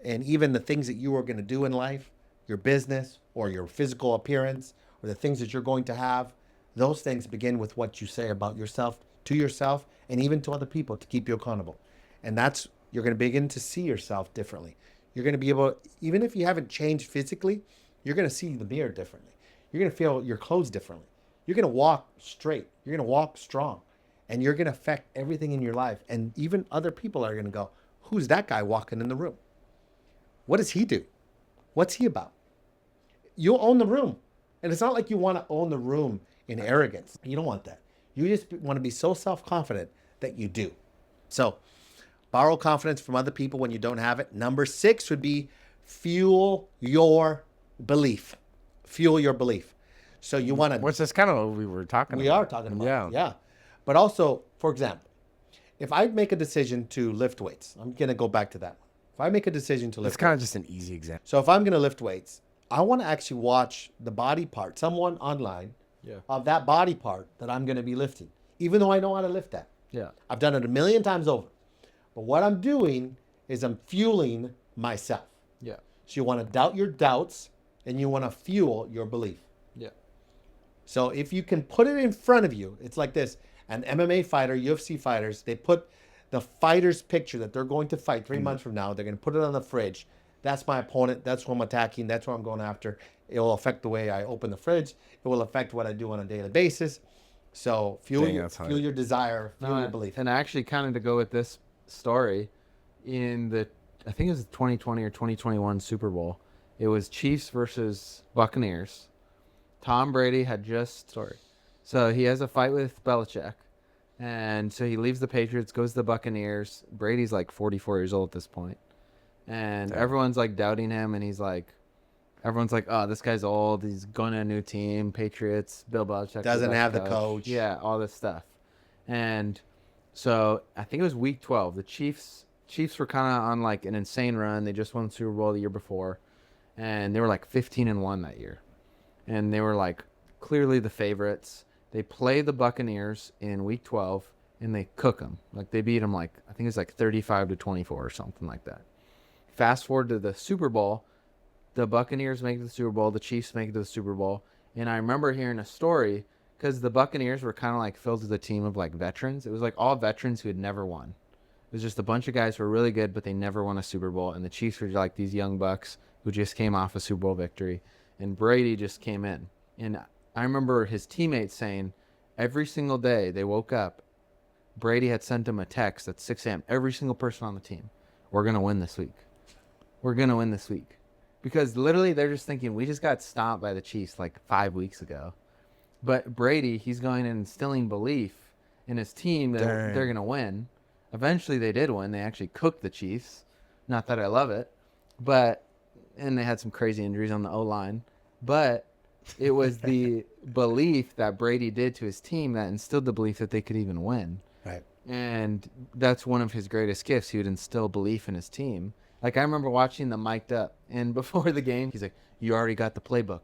and even the things that you are going to do in life, your business or your physical appearance or the things that you're going to have, those things begin with what you say about yourself, to yourself, and even to other people to keep you accountable. And you're going to begin to see yourself differently. You're going to be able, even if you haven't changed physically, you're going to see the mirror differently. You're going to feel your clothes differently. You're going to walk straight. You're going to walk strong. And you're going to affect everything in your life. And even other people are going to go, who's that guy walking in the room? What does he do? What's he about? You'll own the room. And it's not like you want to own the room in arrogance. You don't want that. You just want to be so self-confident that you do. So borrow confidence from other people when you don't have it. Number 6 would be fuel your belief. Fuel your belief. So you want to... Which is kind of what we were talking about. We are talking about. Yeah. But also, for example, if I make a decision to lift weights, I'm going to go back to that one. If I make a decision to lift It's kind of weights, just an easy example. so if I'm going to lift weights, I want to actually watch the body part, someone online, of that body part that I'm going to be lifting, even though I know how to lift that. Yeah. I've done it a million times over. But what I'm doing is I'm fueling myself. Yeah. So you want to doubt your doubts and you want to fuel your belief. Yeah. So if you can put it in front of you, it's like this. An MMA fighter, UFC fighters, they put the fighter's picture that they're going to fight 3 months from now. They're going to put it on the fridge. That's my opponent. That's who I'm attacking. That's who I'm going after. It will affect the way I open the fridge. It will affect what I do on a daily basis. So fuel your desire, fuel your belief. And actually, kind of to go with this story, I think it was the 2020 or 2021 Super Bowl. It was Chiefs versus Buccaneers. Tom Brady had so he has a fight with Belichick. And so he leaves the Patriots, goes to the Buccaneers. Brady's like 44 years old at this point. And everyone's like doubting him. And everyone's like, oh, this guy's old. He's going to a new team. Patriots, Bill Belichick. Doesn't have the coach. Yeah, all this stuff. And so I think it was week 12. The Chiefs were kind of on like an insane run. They just won the Super Bowl the year before. and they were like 15-1 that year, and they were like clearly the favorites. They play the Buccaneers in Week 12, and they cook them. Like they beat them like I think it's like 35-24 or something like that. Fast forward to the Super Bowl, the Buccaneers make the Super Bowl, the Chiefs make it to the Super Bowl, and I remember hearing a story because the Buccaneers were kind of like filled with a team of like veterans. It was like all veterans who had never won. It was just a bunch of guys who were really good, but they never won a Super Bowl. And the Chiefs were like these young bucks who just came off a Super Bowl victory. And Brady just came in. And I remember his teammates saying every single day they woke up, Brady had sent him a text at 6 a.m. Every single person on the team, we're going to win this week. We're going to win this week. Because literally they're just thinking, we just got stomped by the Chiefs like 5 weeks ago. But Brady, he's going and instilling belief in his team that they're going to win. Eventually they did win. They actually cooked the Chiefs. Not that I love it. And they had some crazy injuries on the O-line. But it was the belief that Brady did to his team that instilled the belief that they could even win. Right. And that's one of his greatest gifts. He would instill belief in his team. Like, I remember watching them mic'd up. And before the game, he's like, you already got the playbook.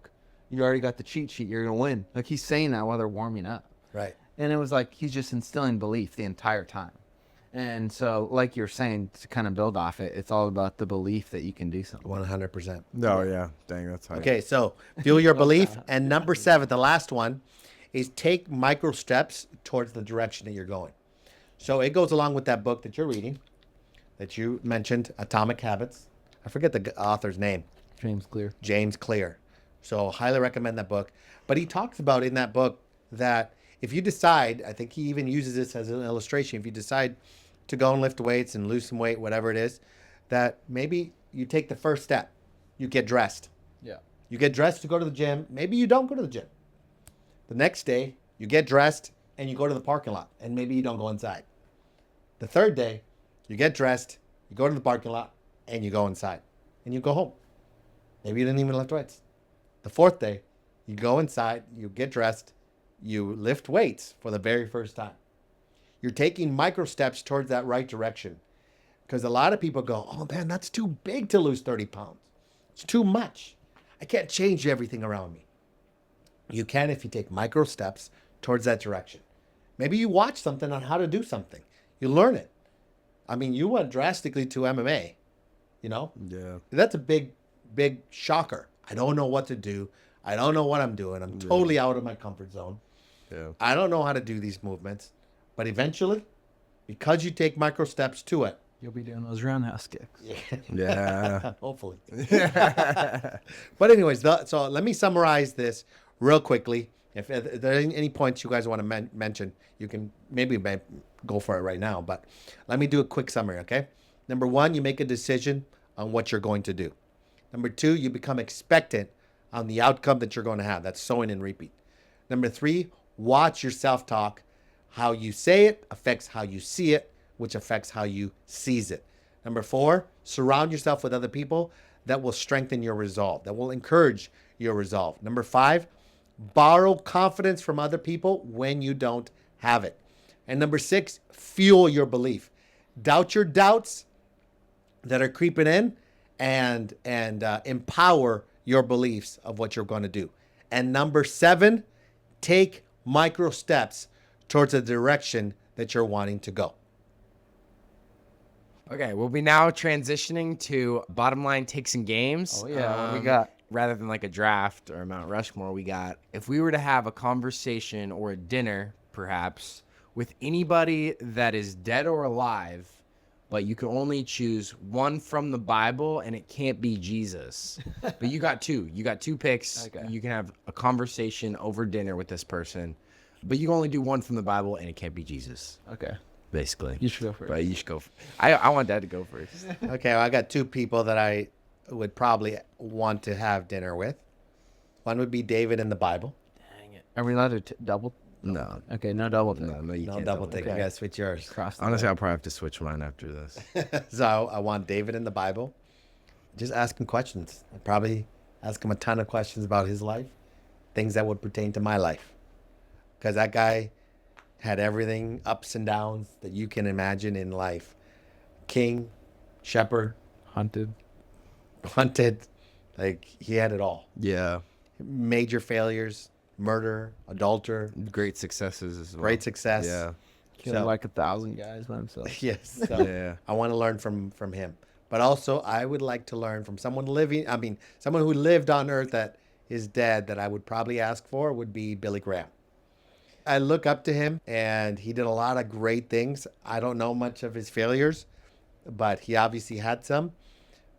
You already got the cheat sheet. You're going to win. Like, he's saying that while they're warming up. Right. And it was like he's just instilling belief the entire time. And so, like you're saying, to kind of build off it, it's all about the belief that you can do something. 100%. Oh, yeah. Dang, that's high. Okay, so fuel your belief. And number 7, the last one, is take micro steps towards the direction that you're going. So it goes along with that book that you're reading, that you mentioned, Atomic Habits. I forget the author's name. James Clear. So highly recommend that book. But he talks about in that book that if you decide, I think he even uses this as an illustration, if you decide to go and lift weights and lose some weight, whatever it is, that maybe you take the first step. You get dressed. Yeah. You get dressed to go to the gym. Maybe you don't go to the gym. The next day, you get dressed and you go to the parking lot, and maybe you don't go inside. The third day, you get dressed, you go to the parking lot, and you go inside, and you go home. Maybe you didn't even lift weights. The fourth day, you go inside, you get dressed, you lift weights for the very first time. You're taking micro steps towards that right direction. Because a lot of people go, oh man, that's too big to lose 30 pounds. It's too much. I can't change everything around me. You can if you take micro steps towards that direction. Maybe you watch something on how to do something. You learn it. I mean, you went drastically to MMA, you know? Yeah. That's a big shocker. I don't know what to do. I don't know what I'm doing. I'm totally out of my comfort zone. Yeah. I don't know how to do these movements. But eventually, because you take micro steps to it, You'll be doing those roundhouse kicks. Yeah. hopefully. But anyways, so let me summarize this real quickly. If there are any points you guys want to mention, you can maybe go for it right now. But let me do a quick summary, okay? Number 1, you make a decision on what you're going to do. Number 2, you become expectant on the outcome that you're going to have. That's sowing and reaping. Number 3, watch your self-talk. How you say it affects how you see it, which affects how you seize it. Number 4, surround yourself with other people that will strengthen your resolve, that will encourage your resolve. Number 5, borrow confidence from other people when you don't have it. And number 6, fuel your belief. Doubt your doubts that are creeping in and empower your beliefs of what you're going to do. And number 7, take micro steps towards the direction that you're wanting to go. Okay, we'll be now transitioning to bottom line takes and games. Oh, yeah. What do we got? Rather than like a draft or a Mount Rushmore, we got if we were to have a conversation or a dinner, perhaps, with anybody that is dead or alive, but you can only choose one from the Bible and it can't be Jesus. But you got two. You got 2 picks. Okay. You can have a conversation over dinner with this person, but you can only do one from the Bible and it can't be Jesus. Okay. Basically. You should go first. But you should go. I want Dad to go first. Okay, well, I got 2 people that I would probably want to have dinner with. One would be David in the Bible. Dang it. Are we allowed to double? No. Okay, no double. No, you No can't double take. Okay. You gotta switch yours. Cross the Honestly, I'll probably have to switch mine after this. So I want David in the Bible. Just ask him questions. I'd probably ask him a ton of questions about his life, things that would pertain to my life. Because that guy had everything, ups and downs that you can imagine in life. King, shepherd, hunted. Like, he had it all. Yeah. Major failures, murder, adulterer, Great successes as well. great success. Yeah. Killed So- like 1,000 guys by himself. Yes. So Yeah. I want to learn from him. But also, I would like to learn from someone someone who lived on earth that is dead, that I would probably ask for would be Billy Graham. I look up to him, and he did a lot of great things. I don't know much of his failures, but he obviously had some.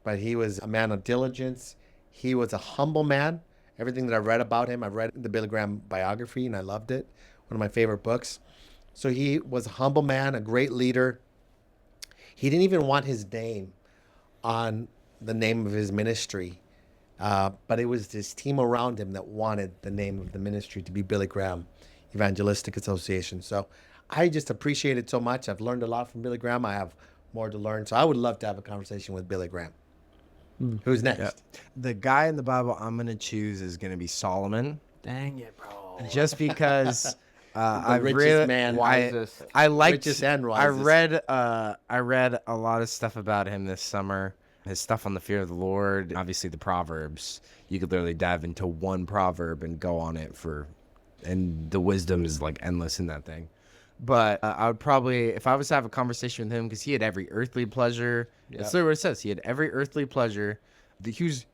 But he was a man of diligence. He was a humble man. Everything that I read about him, I read the Billy Graham biography, and I loved it. One of my favorite books. So he was a humble man, a great leader. He didn't even want his name on the name of his ministry. But it was his team around him that wanted the name of the ministry to be Billy Graham Evangelistic Association. So I just appreciate it so much. I've learned a lot from Billy Graham. I have more to learn. So I would love to have a conversation with Billy Graham. Who's next? Yeah. The guy in the Bible I'm going to choose is going to be Solomon. Dang it, bro. Just because I richest really, man, wisest. I liked, richest and I wisest. read a lot of stuff about him this summer. His stuff on the fear of the Lord, obviously the Proverbs. You could literally dive into one proverb and go on it and the wisdom is like endless in that thing. But I would probably, if I was to have a conversation with him, because he had every earthly pleasure. That's literally what it says. He had every earthly pleasure. He was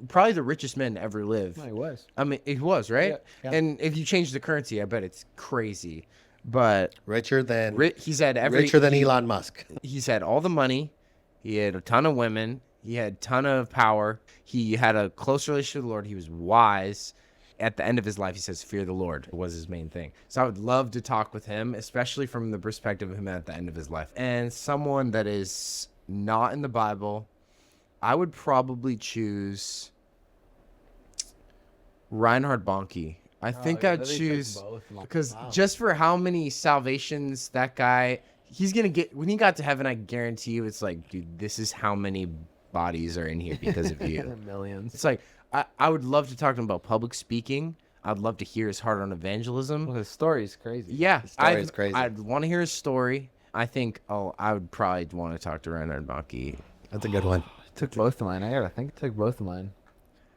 probably the richest man to ever live. No, he was. I mean, he was, right? Yeah. And if you change the currency, I bet it's crazy. But Richer than he's had every richer than Elon Musk. He's had all the money. He had a ton of women. He had a ton of power. He had a close relationship with the Lord. He was wise. At the end of his life, he says, fear the Lord was his main thing. So I would love to talk with him, especially from the perspective of him at the end of his life. And someone that is not in the Bible, I would probably choose Reinhard Bonnke. I think I'd choose, because just for how many salvations that guy, he's going to get, when he got to heaven, I guarantee you, it's like, dude, this is how many bodies are in here because of you. Millions. It's like, I would love to talk to him about public speaking. I'd love to hear his heart on evangelism. Well, his story is crazy. Yeah, story is crazy. I'd want to hear his story. I think, I would probably want to talk to Reinhard Bonnke. That's a good one. Took both of mine. I think it took both of mine.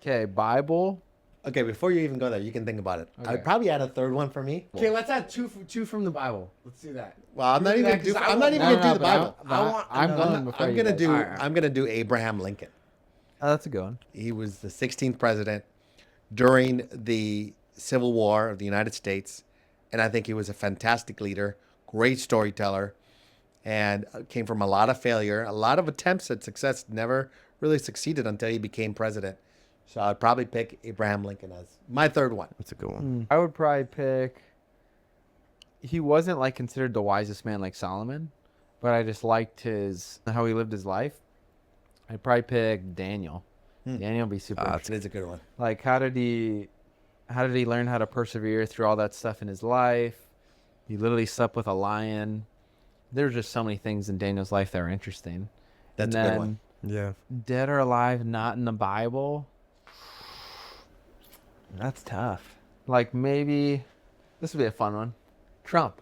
Okay, Bible. Okay, before you even go there, you can think about it. Okay. I'd probably add a third one for me. Okay, let's add two from the Bible. Let's do that. Well, I'm not Do even that, gonna do. 'cause I I'm not want- even No, gonna do the but I- Bible. I want- I'm no, going I'm- before I'm you gonna guys. do. All right. I'm gonna do Abraham Lincoln. Oh, that's a good one. He was the 16th president during the Civil War of the United States, and I think he was a fantastic leader, great storyteller, and came from a lot of failure, a lot of attempts at success. Never really succeeded until he became president. So I'd probably pick Abraham Lincoln as my third one. That's a good one. I would probably pick. He wasn't like considered the wisest man like Solomon, but I just liked how he lived his life. I'd probably pick Daniel. Daniel would be super. That is a good one. Like, how did he learn how to persevere through all that stuff in his life? He literally slept with a lion. There were just so many things in Daniel's life that were interesting. That's a good one. Yeah. Dead or alive, not in the Bible. That's tough. Like, maybe this would be a fun one. Trump.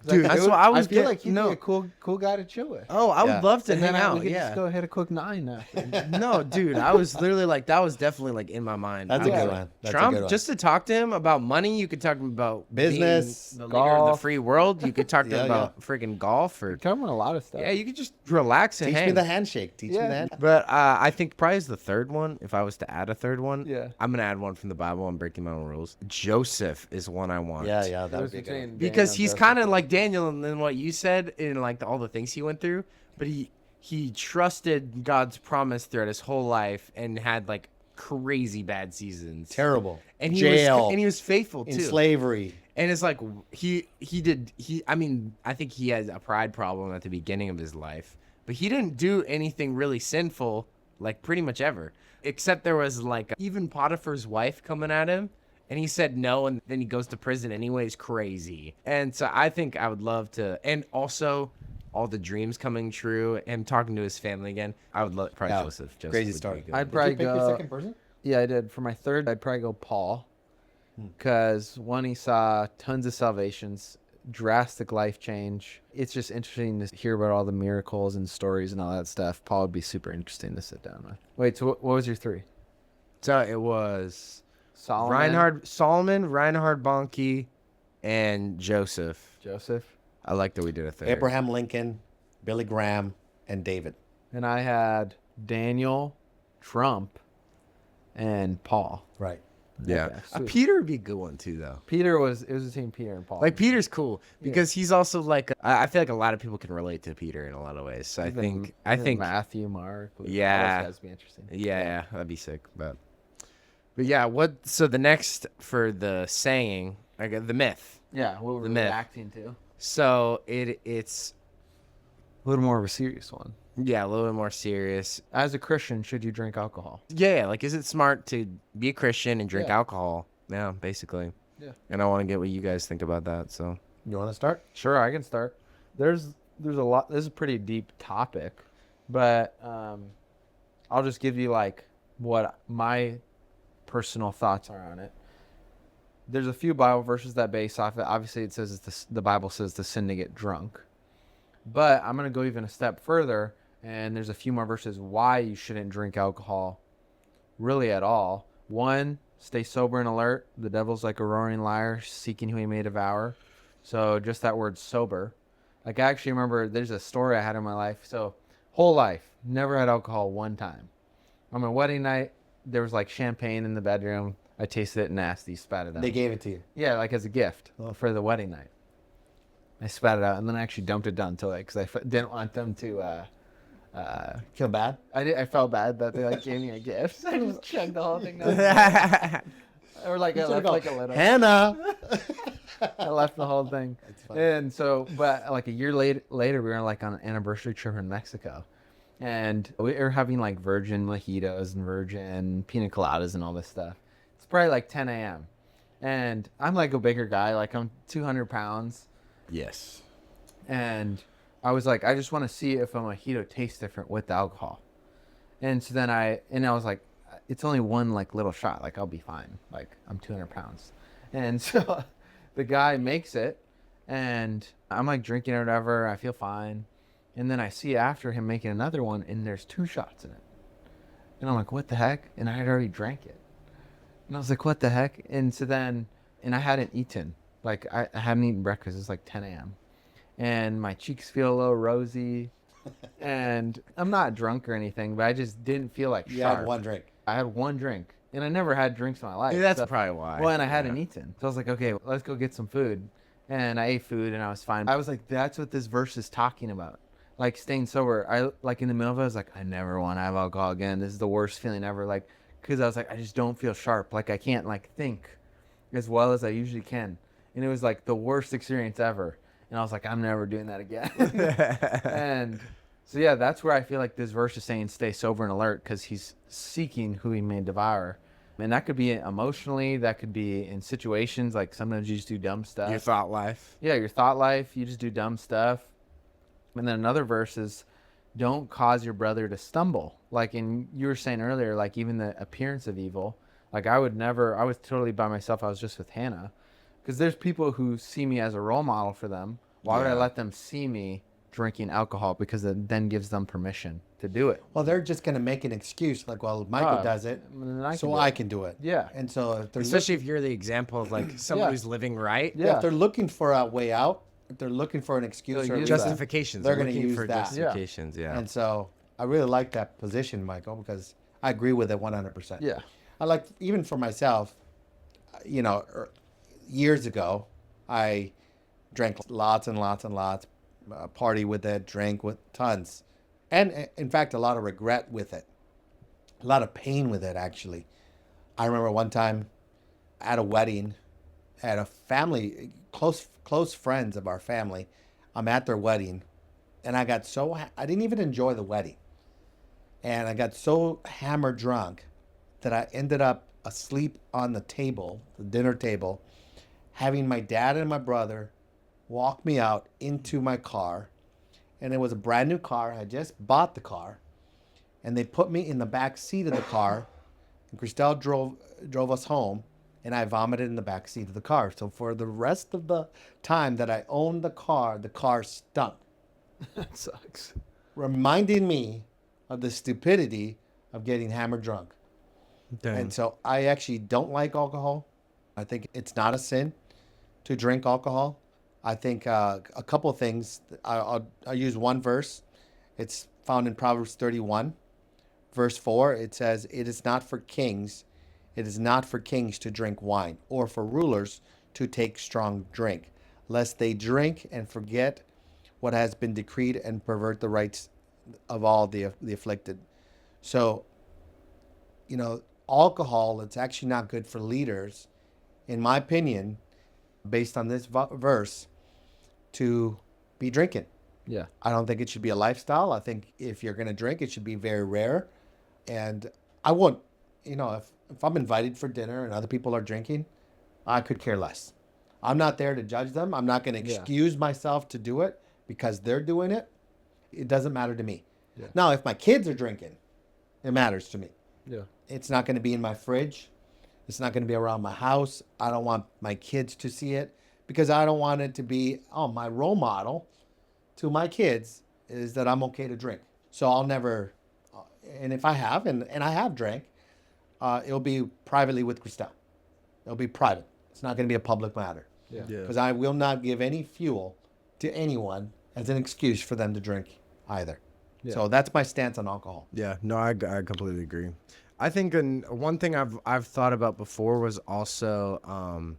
Dude, that's what I was feel getting- like he'd no. be a cool guy to chill with. Oh, I Yeah. would love to And hang then out. we could Yeah. just go hit a quick 9 after. No, dude, I was literally like, that was definitely like in my mind. That's I a was good like, one. That's a Trump, good one. just to talk to him about money, you could talk to him about Business, being the leader of the golf. free world. You could talk to Yeah, him about freaking golf or Covering a lot of stuff. yeah, you could just relax and Teach hang. me the handshake. Teach me Yeah. the handshake. But I think probably is the third one. If I was to add a third one, Yeah. I'm gonna add one from the Bible. I'm breaking my own rules. Joseph is one I want. Yeah, that would be a good one. Because he's kind of like Daniel and what you said in like all the things he went through, but he trusted God's promise throughout his whole life and had like crazy bad seasons. Terrible. And he Jail. was faithful In too. slavery. And it's like I mean, I think he had a pride problem at the beginning of his life, but he didn't do anything really sinful like pretty much ever. Except there was like even Potiphar's wife coming at him and he said no, and then he goes to prison anyways. Crazy. And so I think I would love to, and also all the dreams coming true and talking to his family again. I would love probably Yeah, Joseph. crazy would be story. good. I'd probably Did you pick go. your second person? Yeah, I did. For my third, I'd probably go Paul. Because one, he saw tons of salvations, drastic life change. It's just interesting to hear about all the miracles and stories and all that stuff. Paul would be super interesting to sit down with. Wait, so what was your 3? So it was Solomon. Solomon, Reinhard Bonnke, and Joseph. I like that we did a third. Abraham Lincoln, Billy Graham, and David. And I had Daniel, Trump, and Paul. Right. Yeah. Okay, sweet. Peter would be a good one too, though. It was a team Peter and Paul. Like Peter's cool because he's also like I feel like a lot of people can relate to Peter in a lot of ways. So I think Matthew, Mark. Luke, Yeah. all those guys would be interesting. yeah, that'd be sick. But yeah, so the next for the saying, I got the myth. Yeah, what we're The myth. reacting to. So it's A little more of a serious one. a little bit more serious. As a Christian, should you drink alcohol? Yeah, like is it smart to be a Christian and drink Yeah. alcohol? Yeah, basically. Yeah. And I want to get what you guys think about that. So You want to start? Sure, I can start. There's a lot. This is a pretty deep topic, but I'll just give you like what my personal thoughts are on it. There's a few Bible verses that base off it. Obviously, it says the Bible says to sin to get drunk, but I'm gonna go even a step further, and there's a few more verses why you shouldn't drink alcohol, really at all. One, stay sober and alert. The devil's like a roaring liar, seeking who he may devour. So just that word sober. Like I actually remember there's a story I had in my life. So whole life, never had alcohol one time. On my wedding night, there was like champagne in the bedroom. I tasted it nasty, spat it out. They gave it to you. Yeah, like as a gift for the wedding night. I spat it out and then I actually dumped it down to like, because I didn't want them to Feel bad? I felt bad that they like gave me a gift. I just chugged the whole thing down. Or like I left like a little. Hannah. I left the whole thing. funny. And so, but like a year later, we were like on an anniversary trip in Mexico. And we were having like virgin mojitos and virgin pina coladas and all this stuff. It's probably like 10 a.m. And I'm like a bigger guy, like I'm 200 pounds. yes. And I was like, I just want to see if a mojito tastes different with the alcohol. And so then I was like, it's only one like little shot. Like I'll be fine. Like I'm 200 pounds. And so the guy makes it and I'm like drinking or whatever. I feel fine. And then I see after him making another one and there's 2 shots in it. And I'm like, what the heck? And I had already drank it. And I was like, what the heck? And so then, and I hadn't eaten. Like I hadn't eaten breakfast. It's like 10 a.m. And my cheeks feel a little rosy. And I'm not drunk or anything, but I just didn't feel like You sharp. had one drink. I had one drink. And I never had drinks in my life. That's so- probably why. Well, and I hadn't eaten. So I was like, okay, let's go get some food. And I ate food and I was fine. I was like, that's what this verse is talking about. Like staying sober. I like in the middle of it, I was like, I never want to have alcohol again. This is the worst feeling ever. Like, because I was like, I just don't feel sharp. Like I can't like think as well as I usually can. And it was like the worst experience ever. And I was like, I'm never doing that again. And so, yeah, that's where I feel like this verse is saying stay sober and alert because he's seeking who he may devour. And that could be emotionally. That could be in situations like sometimes you just do dumb stuff. Your thought life. Yeah, your thought life. You just do dumb stuff. And then another verse is don't cause your brother to stumble. Like you were saying earlier, like even the appearance of evil. Like I was totally by myself. I was just with Hannah. Because there's people who see me as a role model for them. Why would I let them see me drinking alcohol? Because it then gives them permission to do it. Well, they're just going to make an excuse like, well, Michael does it, then I so can do I it. can do it. Yeah. And so if they're, Especially if you're the example of like someone Yeah. who's living right. Yeah. if they're looking for a way out, if they're looking for an excuse They'll or a use reason, Justifications. they're They're gonna looking use for that. justifications. Yeah. And so I really like that position, Michael, because I agree with it 100%. Yeah. I like, even for myself, years ago, I drank lots and lots and lots, party with it, drank with tons. And in fact, a lot of regret with it, a lot of pain with it, actually. I remember one time at a wedding, at a family, close friends of our family. I'm at their wedding, and I got so, I didn't even enjoy the wedding. And I got so hammered drunk that I ended up asleep on the table, the dinner table, having my dad and my brother walk me out into my car. And it was a brand new car. I just bought the car. And they put me in the back seat of the car. And Christelle drove us home. And I vomited in the back seat of the car. So for the rest of the time that I owned the car stunk. That sucks. Reminding me of the stupidity of getting hammered drunk. Dang. And so I actually don't like alcohol. I think it's not a sin to drink alcohol. I think a couple of things. I'll use one verse. It's found in Proverbs 31, verse 4. It says, "It is not for kings. It is not for kings to drink wine, or for rulers to take strong drink, lest they drink and forget what has been decreed and pervert the rights of all the afflicted." So, alcohol, it's actually not good for leaders, in my opinion, based on this verse, to be drinking. Yeah. I don't think it should be a lifestyle. I think if you're going to drink, it should be very rare. And I wouldn't, if I'm invited for dinner and other people are drinking, I could care less. I'm not there to judge them. I'm not going to excuse myself to do it because they're doing it. It doesn't matter to me. Yeah. Now, if my kids are drinking, it matters to me. Yeah. It's not going to be in my fridge. It's not going to be around my house. I don't want my kids to see it because I don't want it to be, my role model to my kids is that I'm okay to drink. So I'll never, and if I have, and I have drank, it'll be privately with Christelle. It'll be private. It's not going to be a public matter. Yeah. Because I will not give any fuel to anyone as an excuse for them to drink either. Yeah. So that's my stance on alcohol. Yeah, no, I completely agree. I think one thing I've thought about before was also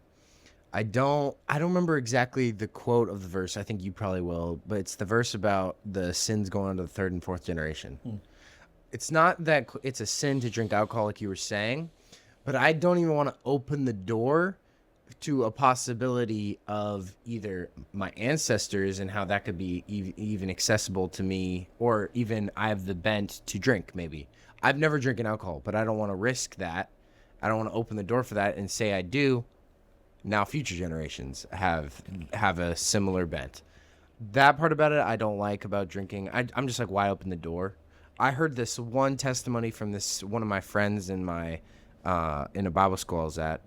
I don't remember exactly the quote of the verse. I think you probably will, but it's the verse about the sins going on to the third and fourth generation. It's not that it's a sin to drink alcohol like you were saying, but I don't even want to open the door to a possibility of either my ancestors and how that could be even accessible to me, or even I have the bent to drink. Maybe I've never drinking alcohol, but I don't want to risk that. I don't want to open the door for that and say I do. Now future generations have a similar bent. That part about it I don't like about drinking. I'm just like, why open the door? I heard this one testimony from one of my friends in my in a Bible school I was at.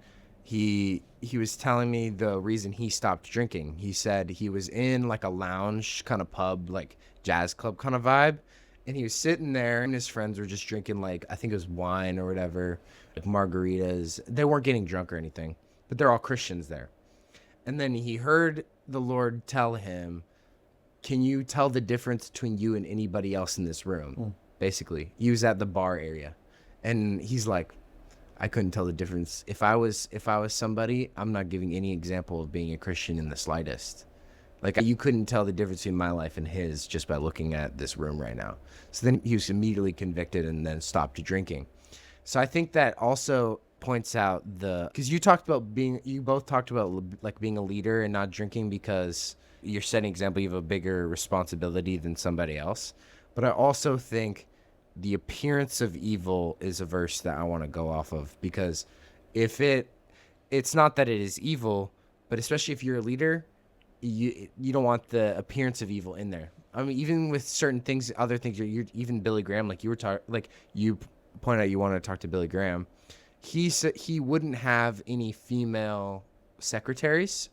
He was telling me the reason he stopped drinking. He said he was in like a lounge kind of pub, like jazz club kind of vibe, and he was sitting there and his friends were just drinking, like, I think it was wine or whatever, like margaritas. They weren't getting drunk or anything, but they're all Christians there. And then he heard the Lord tell him, "Can you tell the difference between you and anybody else in this room?" Basically, he was at the bar area, and he's like, I couldn't tell the difference. If I was somebody, I'm not giving any example of being a Christian in the slightest. Like, you couldn't tell the difference between my life and his just by looking at this room right now. So then he was immediately convicted and then stopped drinking. So I think that also points out because you both talked about like being a leader and not drinking because you're setting an example. You have a bigger responsibility than somebody else. But I also think the appearance of evil is a verse that I want to go off of, because if it's not that it is evil, but especially if you're a leader, you don't want the appearance of evil in there. I mean, even with certain things, other things, even Billy Graham, like you pointed out, you want to talk to Billy Graham. He said he wouldn't have any female secretaries.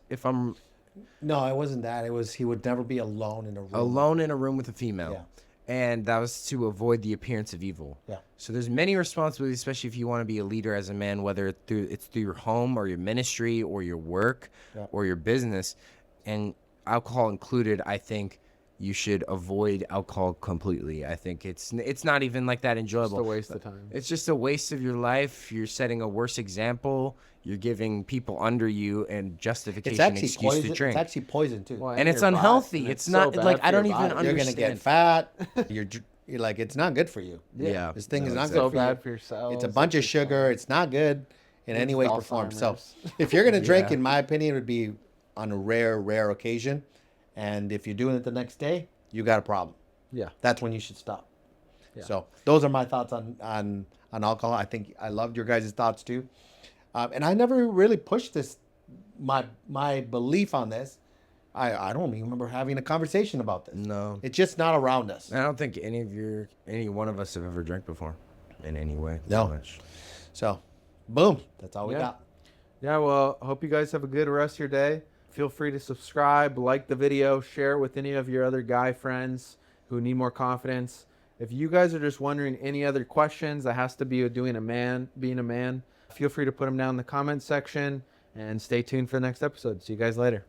No, it wasn't that. It was he would never be alone in a room. Alone in a room with a female. Yeah. And that was to avoid the appearance of evil. Yeah. So there's many responsibilities, especially if you want to be a leader as a man, whether it's through your home or your ministry or your work or your business, and alcohol included. I think you should avoid alcohol completely. I think it's not even like that enjoyable. It's a waste of time. It's just a waste of your life. You're setting a worse example. You're giving people under you and justification excuse to drink. It's actually poison too. Well, And it's unhealthy. It's not like I don't even understand. You're gonna get fat. You're like, it's not good for you. Yeah. This thing is not It's good so for bad you. for yourself. It's a bunch of sugar. It's not good in any way, or form. So if you're gonna drink, in my opinion, it would be on a rare occasion. And if you're doing it the next day, you got a problem. Yeah. That's when you should stop. Yeah. So those are my thoughts on alcohol. I think I loved your guys' thoughts too. And I never really pushed my belief on this. I don't even remember having a conversation about this. No. It's just not around us. I don't think any one of us have ever drank before in any way. No. Much. So, boom. That's all we got. Yeah, well, I hope you guys have a good rest of your day. Feel free to subscribe, like the video, share it with any of your other guy friends who need more confidence. If you guys are just wondering any other questions that has to be with being a man, feel free to put them down in the comment section and stay tuned for the next episode. See you guys later.